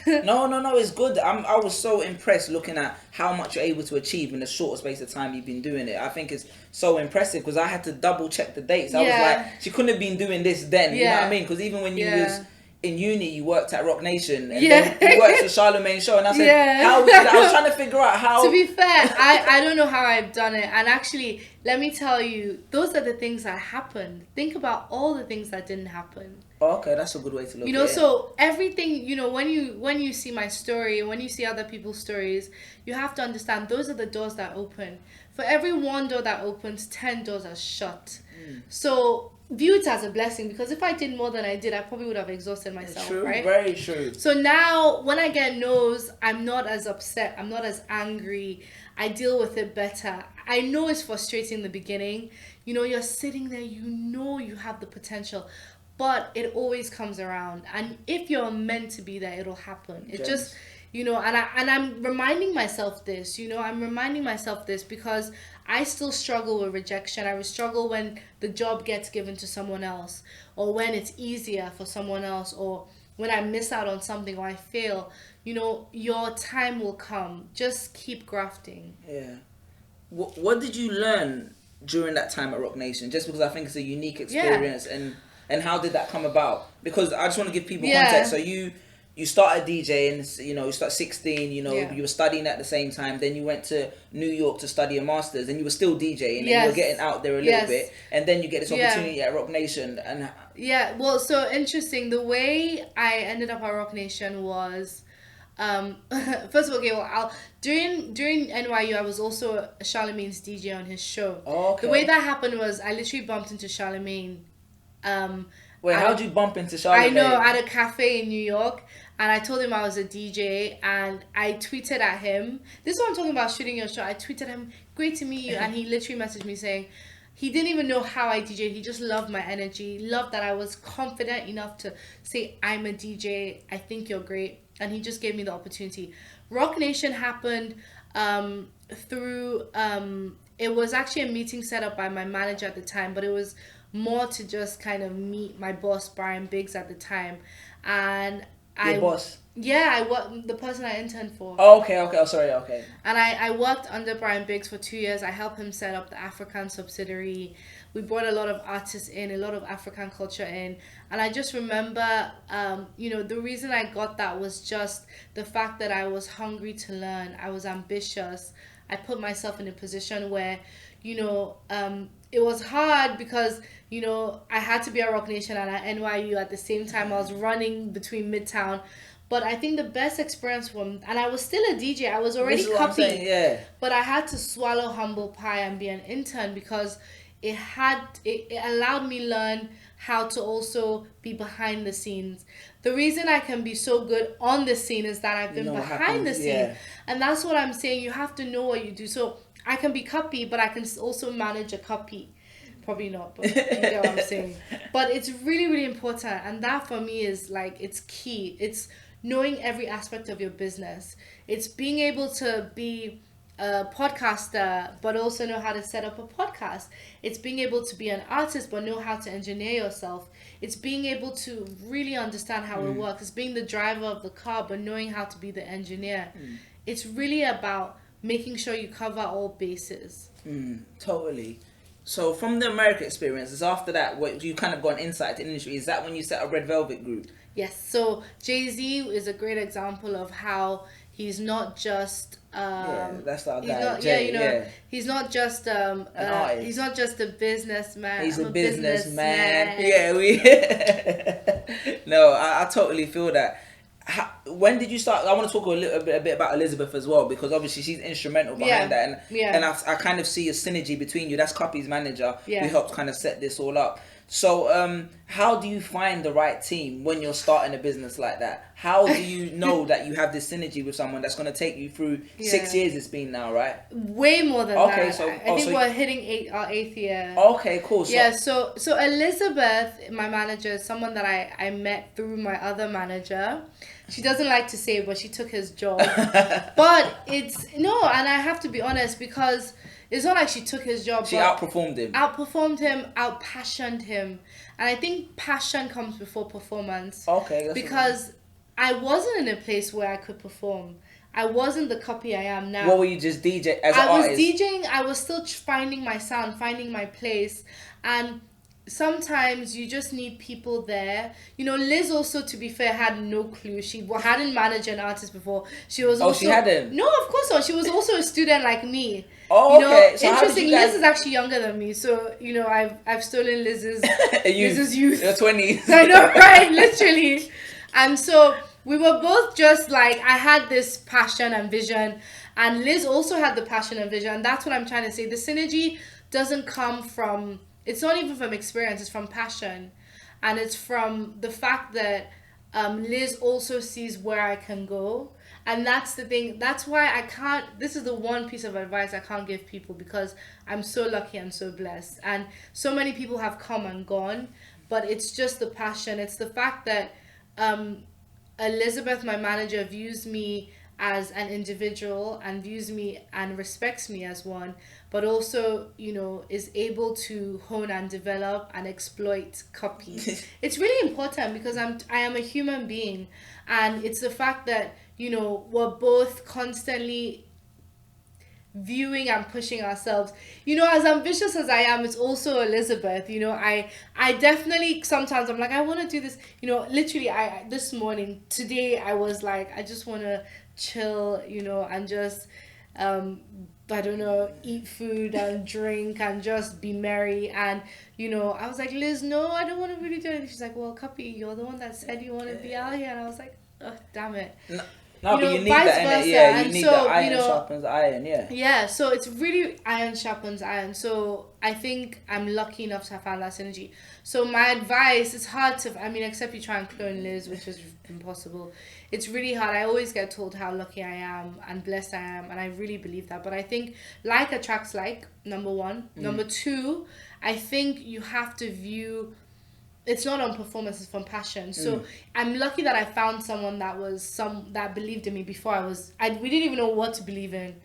No, it's good. I was so impressed looking at how much you're able to achieve in the short space of time you've been doing it. I think it's so impressive, because I had to double check the dates. I was like, she couldn't have been doing this then. You know what I mean? Because even when you was in uni, you worked at Rocnation, and then you worked for Charlamagnes show, and I said, how was I was trying to figure out how... To be fair, I don't know how I've done it. And actually, let me tell you, those are the things that happened. Think about all the things that didn't happen. Oh, okay, that's a good way to look at it. So everything, when you see my story, when you see other people's stories, you have to understand those are the doors that open. For every one door that opens, 10 doors are shut. So view it as a blessing, because if I did more than I did, I probably would have exhausted myself. True, right? Very true. So now when I get no's, I'm not as upset, I'm not as angry, I deal with it better. I know it's frustrating in the beginning. You're sitting there, you have the potential, but it always comes around. And if you're meant to be there, it'll happen. you know, and I'm reminding myself this, you know, I'm reminding myself this because I still struggle with rejection. I will struggle when the job gets given to someone else, or when it's easier for someone else, or when I miss out on something or I fail. You know, your time will come. Just keep grafting. Yeah. What did you learn during that time at Rocnation? Just because I think it's a unique experience, and how did that come about? Because I just want to give people context. So you started DJing, you know, you started 16, you know, you were studying at the same time. Then you went to New York to study a master's, and you were still DJing, and you were getting out there a little bit. And then you get this opportunity at Rocnation. And well, so interesting. The way I ended up at Rocnation was, first of all, okay, well, during NYU, I was also Charlamagne's DJ on his show. Okay. The way that happened was I literally bumped into Charlamagne. Wait, how'd you bump into Charlamagne? I know, at a cafe in New York, and I told him I was a DJ, and I tweeted at him. This is what I'm talking about, shooting your shot. I tweeted at him, great to meet you, and he literally messaged me saying, he didn't even know how I DJed. He just loved my energy, loved that I was confident enough to say, I'm a DJ, I think you're great. And he just gave me the opportunity. Rocnation happened through, it was actually a meeting set up by my manager at the time, but it was more to just kind of meet my boss, Brian Biggs, at the time. And Your boss? Yeah, the person I interned for. Oh, okay. Oh, sorry, okay. And I worked under Brian Biggs for 2 years. I helped him set up the African subsidiary. We brought a lot of artists in, a lot of African culture in. And I just remember, you know, the reason I got that was just the fact that I was hungry to learn. I was ambitious. I put myself in a position where, you know, it was hard because, you know, I had to be at Rocnation and at NYU at the same time. I was running between Midtown. But I think the best experience and I was still a DJ. I was already Cuppy. But I had to swallow humble pie and be an intern because it allowed me learn how to also be behind the scenes. The reason I can be so good on the scene is that I've been behind the scene. And that's what I'm saying. You have to know what you do. So I can be Cuppy, but I can also manage a Cuppy. Probably not, but you get what I'm saying. But it's really, really important. And that for me is like, it's key. It's knowing every aspect of your business. It's being able to be a podcaster, but also know how to set up a podcast. It's being able to be an artist, but know how to engineer yourself. It's being able to really understand how it works. It's being the driver of the car, but knowing how to be the engineer. It's really about making sure you cover all bases. Totally. So from the American experiences, after that, what you kind of got an insight to industry. Is that when you set a Red Velvet group? Yes. So Jay-Z is a great example of how he's not just that's our guy. He's not just he's not just a businessman. He's a businessman. No, I totally feel that. When did you start? I want to talk a bit about Elizabeth as well, because obviously she's instrumental behind that, and I kind of see a synergy between you. That's Cuppy's manager who helped kind of set this all up. So how do you find the right team when you're starting a business like that? How do you know that you have this synergy with someone that's going to take you through 6 years it's been now, right? Way more than that. I think we're hitting our 8th year. Okay, cool. So Elizabeth, my manager, is someone that I met through my other manager. She doesn't like to say it, but she took his job. But and I have to be honest, because it's not like she took his job. She outperformed him. Outpassioned him. And I think passion comes before performance. Okay. Because I wasn't in a place where I could perform. I wasn't the Cuppy I am now. What were you just DJ as an artist? I was DJing. I was still finding my sound, finding my place. And sometimes you just need people there. You know, Liz also, to be fair, had no clue. She hadn't managed an artist before. She was also... she hadn't? No, of course not. She was also a student like me. Oh, you know, okay. So interesting. Liz is actually younger than me. So, you know, I've stolen Liz's youth. Your 20s. I know, right? Literally. And so we were both just like, I had this passion and vision. And Liz also had the passion and vision. And that's what I'm trying to say. The synergy doesn't come from... It's not even from experience, it's from passion. And it's from the fact that Liz also sees where I can go. And that's the thing. That's why I can't... This is the one piece of advice I can't give people, because I'm so lucky and so blessed. And so many people have come and gone. But it's just the passion. It's the fact that Elizabeth, my manager, views me as an individual and views me and respects me as one, but also, you know, is able to hone and develop and exploit Cuppy. It's really important because I am a human being, and it's the fact that, you know, we're both constantly viewing and pushing ourselves. You know, as ambitious as I am, it's also Elizabeth. You know, I definitely sometimes I'm like, I want to do this. You know, literally, this morning, today, I was like, I just want to chill, you know, and just I don't know, eat food and drink and just be merry. And, you know, I was like, Liz, no, I don't want to really do anything. She's like, well, Cuppy, you're the one that said you want to be out here. And I was like, oh, damn it. No, but you need that in it, yeah. You need that iron sharpens iron, yeah. Yeah, so it's really iron sharpens iron. So I think I'm lucky enough to have found that synergy. So my advice, it's hard to, I mean, except you try and clone Liz, which is impossible. It's really hard. I always get told how lucky I am and blessed I am, and I really believe that. But I think like attracts like, number one. Number two, I think you have to view, it's not on performance, it's from passion. So I'm lucky that I found someone that believed in me before we didn't even know what to believe in.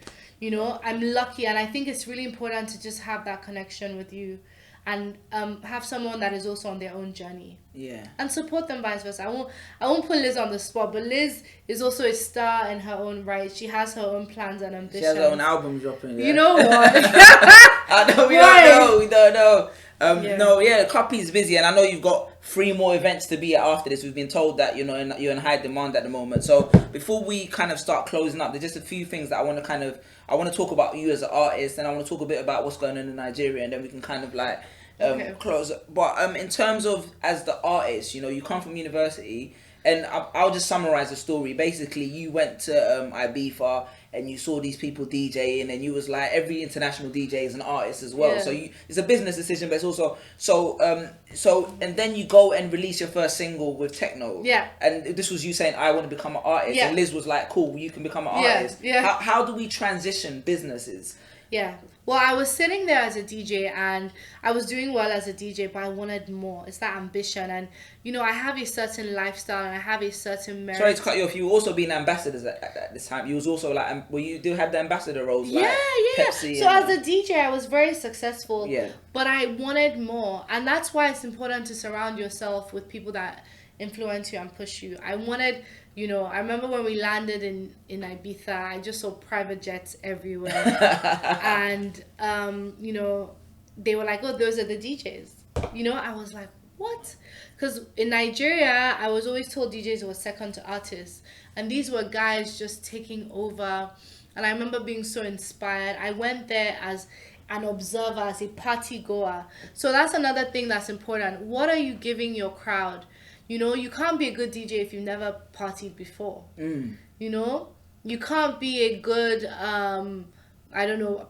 You know, I'm lucky, and I think it's really important to just have that connection with you and have someone that is also on their own journey. Yeah. And support them vice versa. I won't put Liz on the spot, but Liz is also a star in her own right. She has her own plans and ambitions. She has her own album dropping. Yeah? You know what? I know, we don't know. No, yeah, Cuppy's busy, and I know you've got 3 more events to be at after this. We've been told that, you know, you're in high demand at the moment. So before we kind of start closing up, there's just a few things that I want to talk about you as an artist, and I want to talk a bit about what's going on in Nigeria, and then we can kind of like close. But in terms of as the artist, you know, you come from university, and I'll just summarize the story. Basically, you went to Ibiza, and you saw these people DJing, and you was like, every international DJ is an artist as well. Yeah. So it's a business decision, but it's also and then you go and release your first single with techno. Yeah. And this was you saying, I want to become an artist. Yeah. And Liz was like, cool, you can become an artist. Yeah. How do we transition businesses? Yeah. Well, I was sitting there as a DJ, and I was doing well as a DJ, but I wanted more. It's that ambition. And, you know, I have a certain lifestyle, and I have a certain merit. Sorry to cut you off. You were also being ambassadors at this time. You was also like, you do have the ambassador roles, like Pepsi. So as a DJ, I was very successful. Yeah. But I wanted more. And that's why it's important to surround yourself with people that influence you and push you. I wanted... You know, I remember when we landed in Ibiza, I just saw private jets everywhere. And, you know, they were like, oh, those are the DJs. You know, I was like, what? Because in Nigeria, I was always told DJs were second to artists. And these were guys just taking over. And I remember being so inspired. I went there as an observer, as a party goer. So that's another thing that's important. What are you giving your crowd? You know, you can't be a good DJ if you've never partied before. You know, you can't be a good, a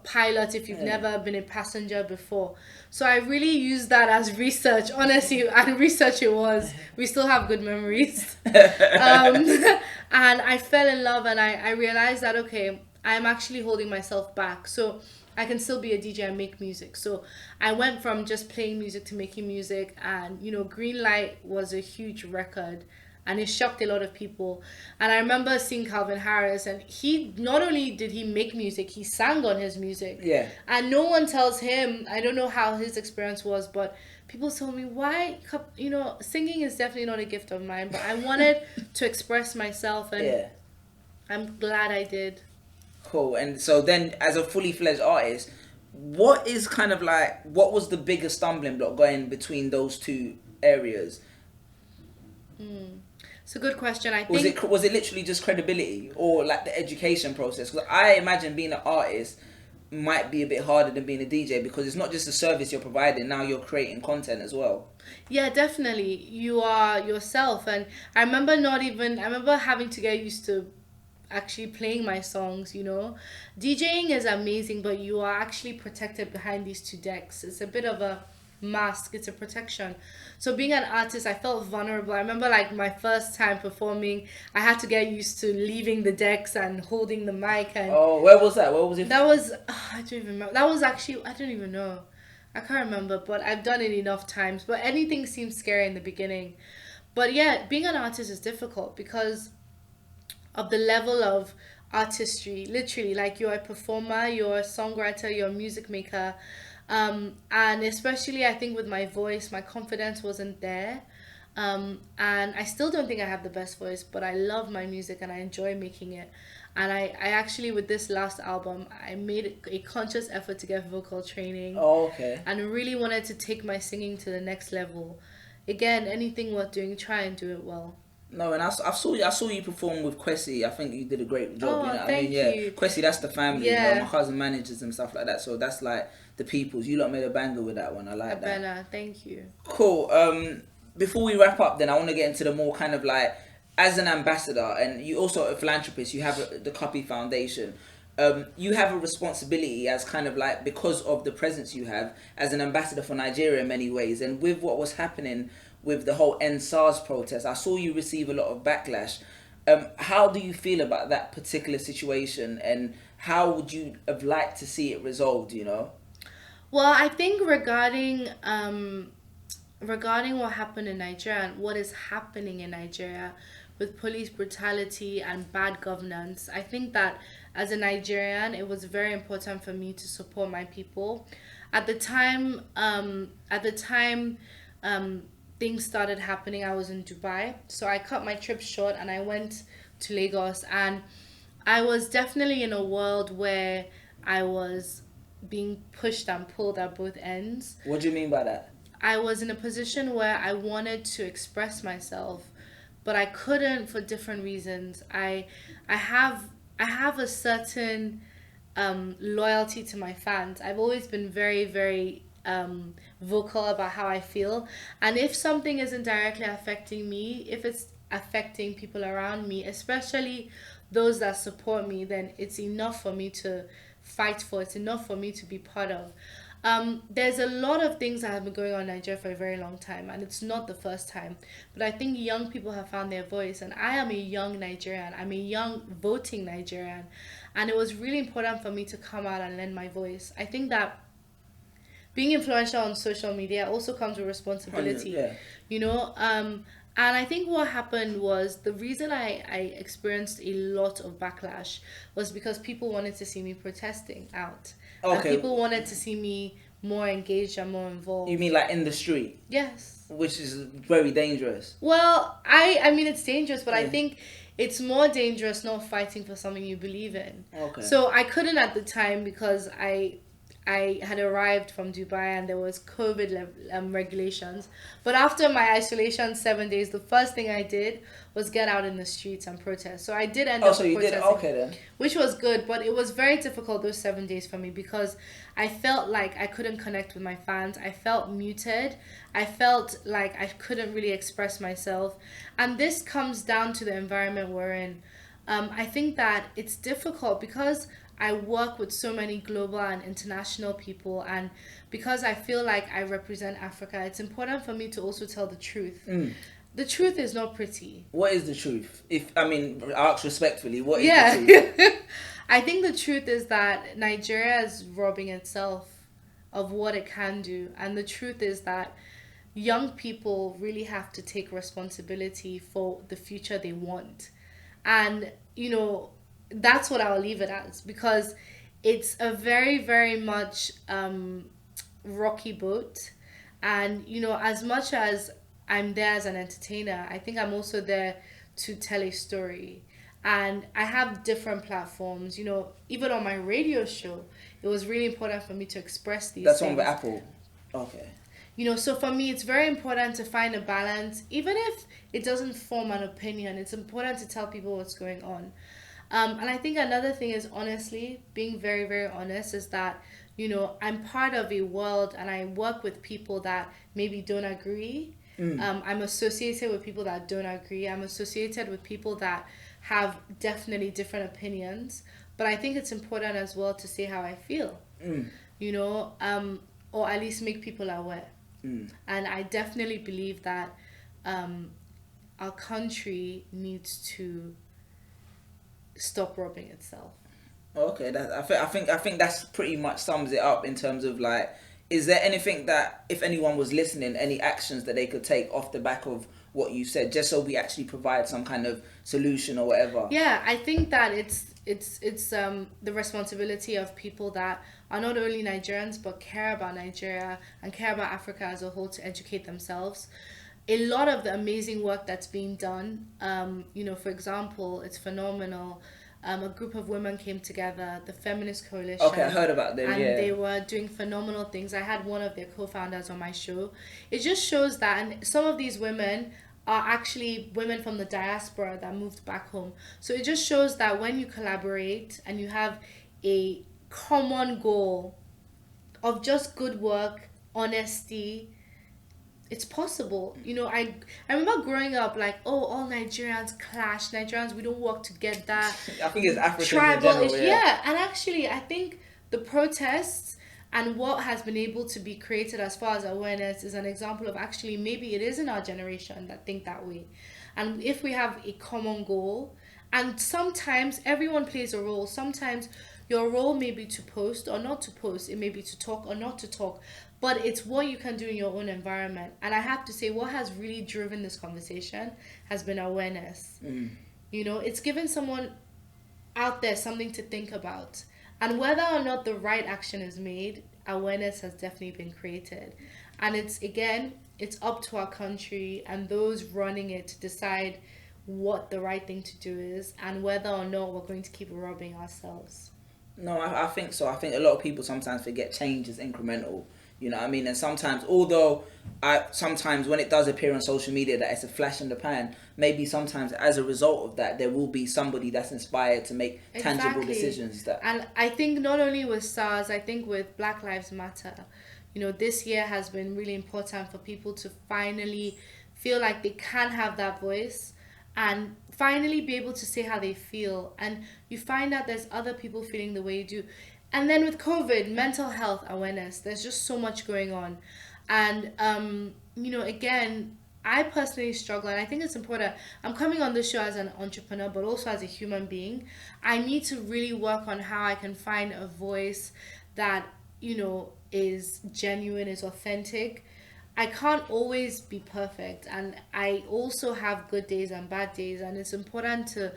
pilot if you've never been a passenger before. So I really used that as research. Honestly, and research it was. We still have good memories. And I fell in love, and I realized that, okay, I'm actually holding myself back. So I can still be a DJ and make music. So I went from just playing music to making music, and, you know, Green Light was a huge record, and it shocked a lot of people. And I remember seeing Calvin Harris, and he, not only did he make music, he sang on his music. Yeah. And no one tells him, I don't know how his experience was, but people told me, why, you know, singing is definitely not a gift of mine, but I wanted to express myself, and I'm glad I did. Cool. And so then, as a fully fledged artist, what was the biggest stumbling block going between those two areas? It's a good question. I think was it literally just credibility, or like the education process? Because I imagine being an artist might be a bit harder than being a DJ, because it's not just a service you're providing, now you're creating content as well. Yeah, definitely. You are yourself. And I remember having to get used to actually playing my songs, you know. DJing is amazing, but you are actually protected behind these 2 decks. It's a bit of a mask, it's a protection. So being an artist, I felt vulnerable. I remember like my first time performing, I had to get used to leaving the decks and holding the mic. And where was that? Where was it? That was, I don't even remember. That was actually, I don't even know. I can't remember, but I've done it enough times. But anything seemed scary in the beginning. But yeah, being an artist is difficult because of the level of artistry, literally. Like, you're a performer, you're a songwriter, you're a music maker. And especially, I think with my voice, my confidence wasn't there. And I still don't think I have the best voice, but I love my music and I enjoy making it. And I actually, with this last album, I made a conscious effort to get vocal training. Oh, okay. And really wanted to take my singing to the next level. Again, anything worth doing, try and do it well. No, and I saw you perform with Kwesi. I think you did a great job. Oh, You know what I thank mean? Yeah, you. Kwesi, that's the family. Yeah. You know, my cousin manages and stuff like that. So that's like the people's. You lot made a banger with that one. I like that. Abena, thank you. Cool. Before we wrap up, then I want to get into the more kind of like, as an ambassador, and you also a philanthropist. You have the Cuppy Foundation. You have a responsibility as kind of like, because of the presence you have as an ambassador for Nigeria in many ways, and with what was happening with the whole End SARS protest, I saw you receive a lot of backlash. How do you feel about that particular situation, and how would you have liked to see it resolved, you know? Well, I think regarding what happened in Nigeria and what is happening in Nigeria with police brutality and bad governance, I think that as a Nigerian, it was very important for me to support my people. At the time, things started happening, I was in Dubai, so I cut my trip short and I went to Lagos, and I was definitely in a world where I was being pushed and pulled at both ends. What do you mean by that? I was in a position where I wanted to express myself, but I couldn't for different reasons. I have a certain loyalty to my fans. I've always been very, very vocal about how I feel, and if something isn't directly affecting me, if it's affecting people around me, especially those that support me, then it's enough for me to fight for. It's enough for me to be part of. There's a lot of things that have been going on in Nigeria for a very long time, and it's not the first time, but I think young people have found their voice, and I am a young Nigerian. I'm a young voting Nigerian, and it was really important for me to come out and lend my voice. I think that being influential on social media also comes with responsibility. Yeah. You know, and I think what happened was, the reason I experienced a lot of backlash was because people wanted to see me protesting out. Okay. And people wanted to see me more engaged and more involved. You mean like in the street? Yes. Which is very dangerous. Well, I mean, it's dangerous, but Yeah. I think it's more dangerous not fighting for something you believe in. Okay. So I couldn't at the time, because I had arrived from Dubai and there was COVID regulations. But after my isolation 7 days, the first thing I did was get out in the streets and protest. So I did end up so you protesting, did? Okay then. which was good, but it was very difficult those 7 days for me, because I felt like I couldn't connect with my fans. I felt muted. I felt like I couldn't really express myself. And this comes down to the environment we're in. I think that it's difficult because I work with so many global and international people, and because I feel like I represent Africa, it's important for me to also tell the truth. The truth is not pretty. What is the truth? I ask respectfully, what is the truth? I think the truth is that Nigeria is robbing itself of what it can do, and the truth is that young people really have to take responsibility for the future they want. And, you know, that's what I'll leave it as, because it's a very, very much rocky boat. And, you know, as much as I'm there as an entertainer, I think I'm also there to tell a story. And I have different platforms, you know, even on my radio show, it was really important for me to express these That's things. on the Apple. Okay. You know, so for me, it's very important to find a balance. Even if it doesn't form an opinion, it's important to tell people what's going on. And I think another thing is, honestly, being very, very honest, is that, you know, I'm part of a world and I work with people that maybe don't agree. I'm associated with people that don't agree. I'm associated with people that have definitely different opinions. But I think it's important as well to say how I feel, you know, or at least make people aware. And I definitely believe that our country needs to stop robbing itself. Okay, I think that's pretty much sums it up in terms of like, is there anything that, if anyone was listening, any actions that they could take off the back of what you said, just so we actually provide some kind of solution or whatever? Yeah, I think that the responsibility of people that are not only Nigerians but care about Nigeria and care about Africa as a whole to educate themselves. A lot of the amazing work that's being done, for example, it's phenomenal. A group of women came together, the Feminist Coalition. Okay, I heard about them, and yeah. they were doing phenomenal things. I had one of their co-founders on my show. It just shows that, and some of these women are actually women from the diaspora that moved back home. So it just shows that when you collaborate and you have a common goal of just good work, honesty, it's possible. I remember growing up like, oh, all Nigerians clash. Nigerians, we don't work together. I think it's African tribal in general, yeah. And actually, I think the protests and what has been able to be created as far as awareness is an example of actually maybe it isn't our generation that think that way. And if we have a common goal, and sometimes everyone plays a role. Sometimes your role may be to post or not to post. It may be to talk or not to talk. But it's what you can do in your own environment. And I have to say, what has really driven this conversation has been awareness. It's given someone out there something to think about. And whether or not the right action is made, awareness has definitely been created. And it's up to our country and those running it to decide what the right thing to do is and whether or not we're going to keep robbing ourselves. No, I think so. I think a lot of people sometimes forget change is incremental. You know what I mean? And sometimes, although sometimes when it does appear on social media that it's a flash in the pan, maybe sometimes as a result of that, there will be somebody that's inspired to make tangible decisions. And I think not only with SARS, I think with Black Lives Matter, this year has been really important for people to finally feel like they can have that voice and finally be able to say how they feel. And you find out there's other people feeling the way you do. And then with COVID, mental health awareness, there's just so much going on. And, again, I personally struggle, and I think it's important. I'm coming on this show as an entrepreneur, but also as a human being. I need to really work on how I can find a voice that, is genuine, is authentic. I can't always be perfect, and I also have good days and bad days, and it's important to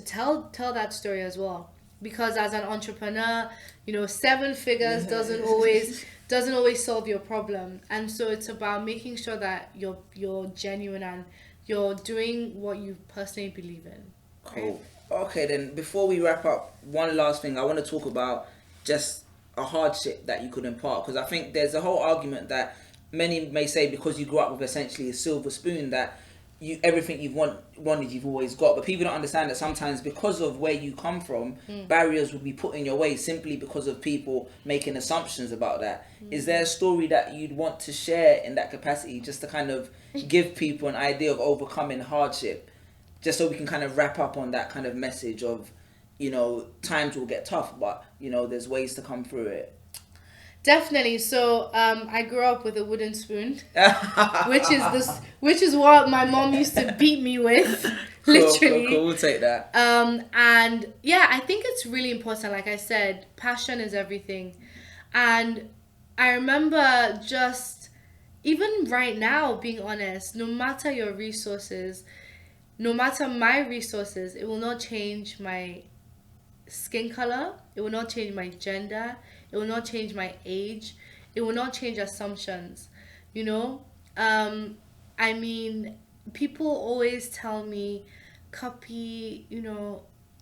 tell that story as well. Because as an entrepreneur, 7 figures doesn't always solve your problem. And so it's about making sure that you're genuine and you're doing what you personally believe in. Cool. Okay, then before we wrap up, one last thing. I want to talk about just a hardship that you could impart. Because I think there's a whole argument that many may say because you grew up with essentially a silver spoon that everything you've wanted, you've always got. But people don't understand that sometimes because of where you come from, barriers will be put in your way simply because of people making assumptions about that. Is there a story that you'd want to share in that capacity just to kind of give people an idea of overcoming hardship? Just so we can kind of wrap up on that kind of message of, times will get tough, but, there's ways to come through it. Definitely. So I grew up with a wooden spoon, which is what my mom used to beat me with, literally. Cool. We'll take that. And yeah, I think it's really important. Like I said, passion is everything. And I remember just, even right now, being honest, no matter your resources, no matter my resources, it will not change my skin color. It will not change my gender. It will not change my age. It will not change assumptions, I mean, people always tell me, Cuppy,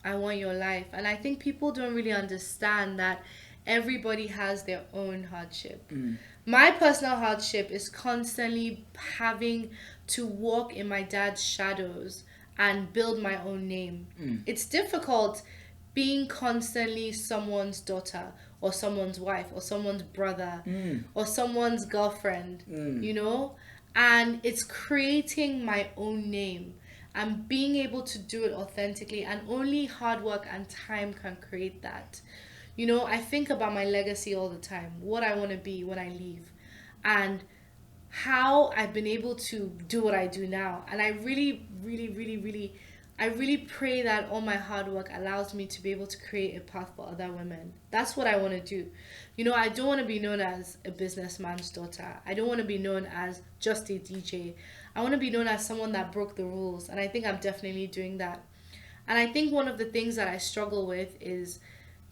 I want your life. And I think people don't really understand that everybody has their own hardship. My personal hardship is constantly having to walk in my dad's shadows and build my own name. It's difficult being constantly someone's daughter or someone's wife or someone's brother or someone's girlfriend, and it's creating my own name and being able to do it authentically, and only hard work and time can create that. I think about my legacy all the time, what I want to be when I leave, and how I've been able to do what I do now. And I really, really, really, really, I really pray that all my hard work allows me to be able to create a path for other women. That's what I want to do. I don't want to be known as a businessman's daughter. I don't want to be known as just a DJ. I want to be known as someone that broke the rules. And I think I'm definitely doing that. And I think one of the things that I struggle with is,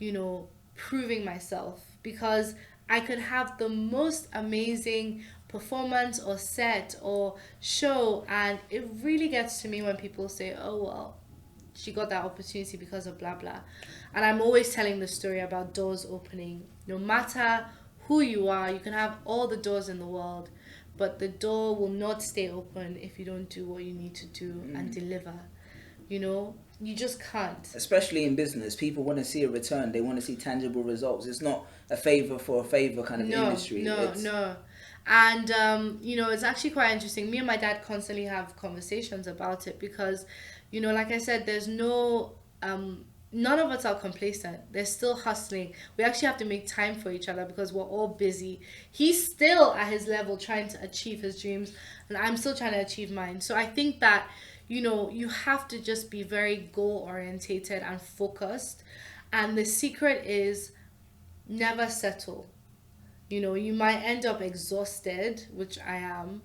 you know, proving myself, because I could have the most amazing performance or set or show, and it really gets to me when people say, oh, well, she got that opportunity because of blah blah. And I'm always telling the story about doors opening. No matter who you are, you can have all the doors in the world, but the door will not stay open if you don't do what you need to do and deliver. You know, you just can't. Especially in business, people want to see a return. They want to see tangible results. It's not a favor for a favor kind of industry. No. And, you know, it's actually quite interesting. Me and my dad constantly have conversations about it because, you know, like I said, there's no, none of us are complacent. They're still hustling. We actually have to make time for each other because we're all busy. He's still at his level trying to achieve his dreams, and I'm still trying to achieve mine. So I think that, you know, you have to just be very goal orientated and focused. And the secret is never settle. You know, you might end up exhausted, which I am,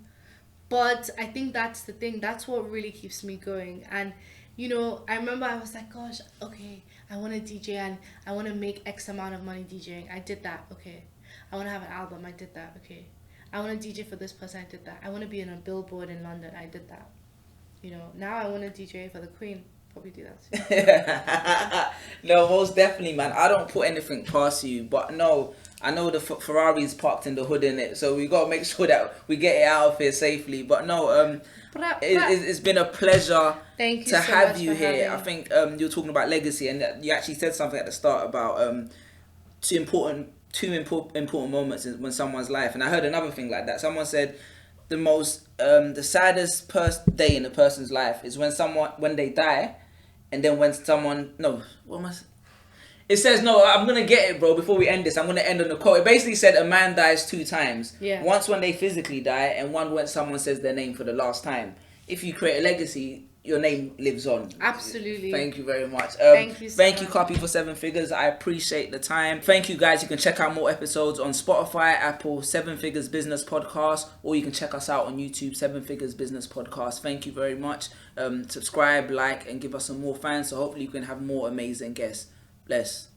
but I think that's the thing. That's what really keeps me going. And, you know, I remember I was like, gosh, okay, I want to DJ and I want to make X amount of money DJing. I did that. Okay. I want to have an album. I did that. Okay. I want to DJ for this person. I did that. I want to be in a billboard in London. I did that. You know, now I want to DJ for the Queen. Probably do that too. No, most definitely, man. I don't put anything past you, but no, I know the Ferrari's parked in the hood in it, so we got to make sure that we get it out of here safely. But no, it's been a pleasure to have you here. I think you're talking about legacy, and you actually said something at the start about two important moments in someone's life. And I heard another thing like that. Someone said the saddest day in a person's life is when they die, and then when someone it says, no, I'm going to get it, bro, before we end this. I'm going to end on a quote. It basically said a man dies 2 times. Yeah. Once when they physically die, and one when someone says their name for the last time. If you create a legacy, your name lives on. Absolutely. Thank you very much. Thank you so Thank much. you, Cuppy, for 7 Figures. I appreciate the time. Thank you, guys. You can check out more episodes on Spotify, Apple, 7 Figures Business Podcast, or you can check us out on YouTube, 7 Figures Business Podcast. Thank you very much. Subscribe, like, and give us some more fans, so hopefully you can have more amazing guests. Bless.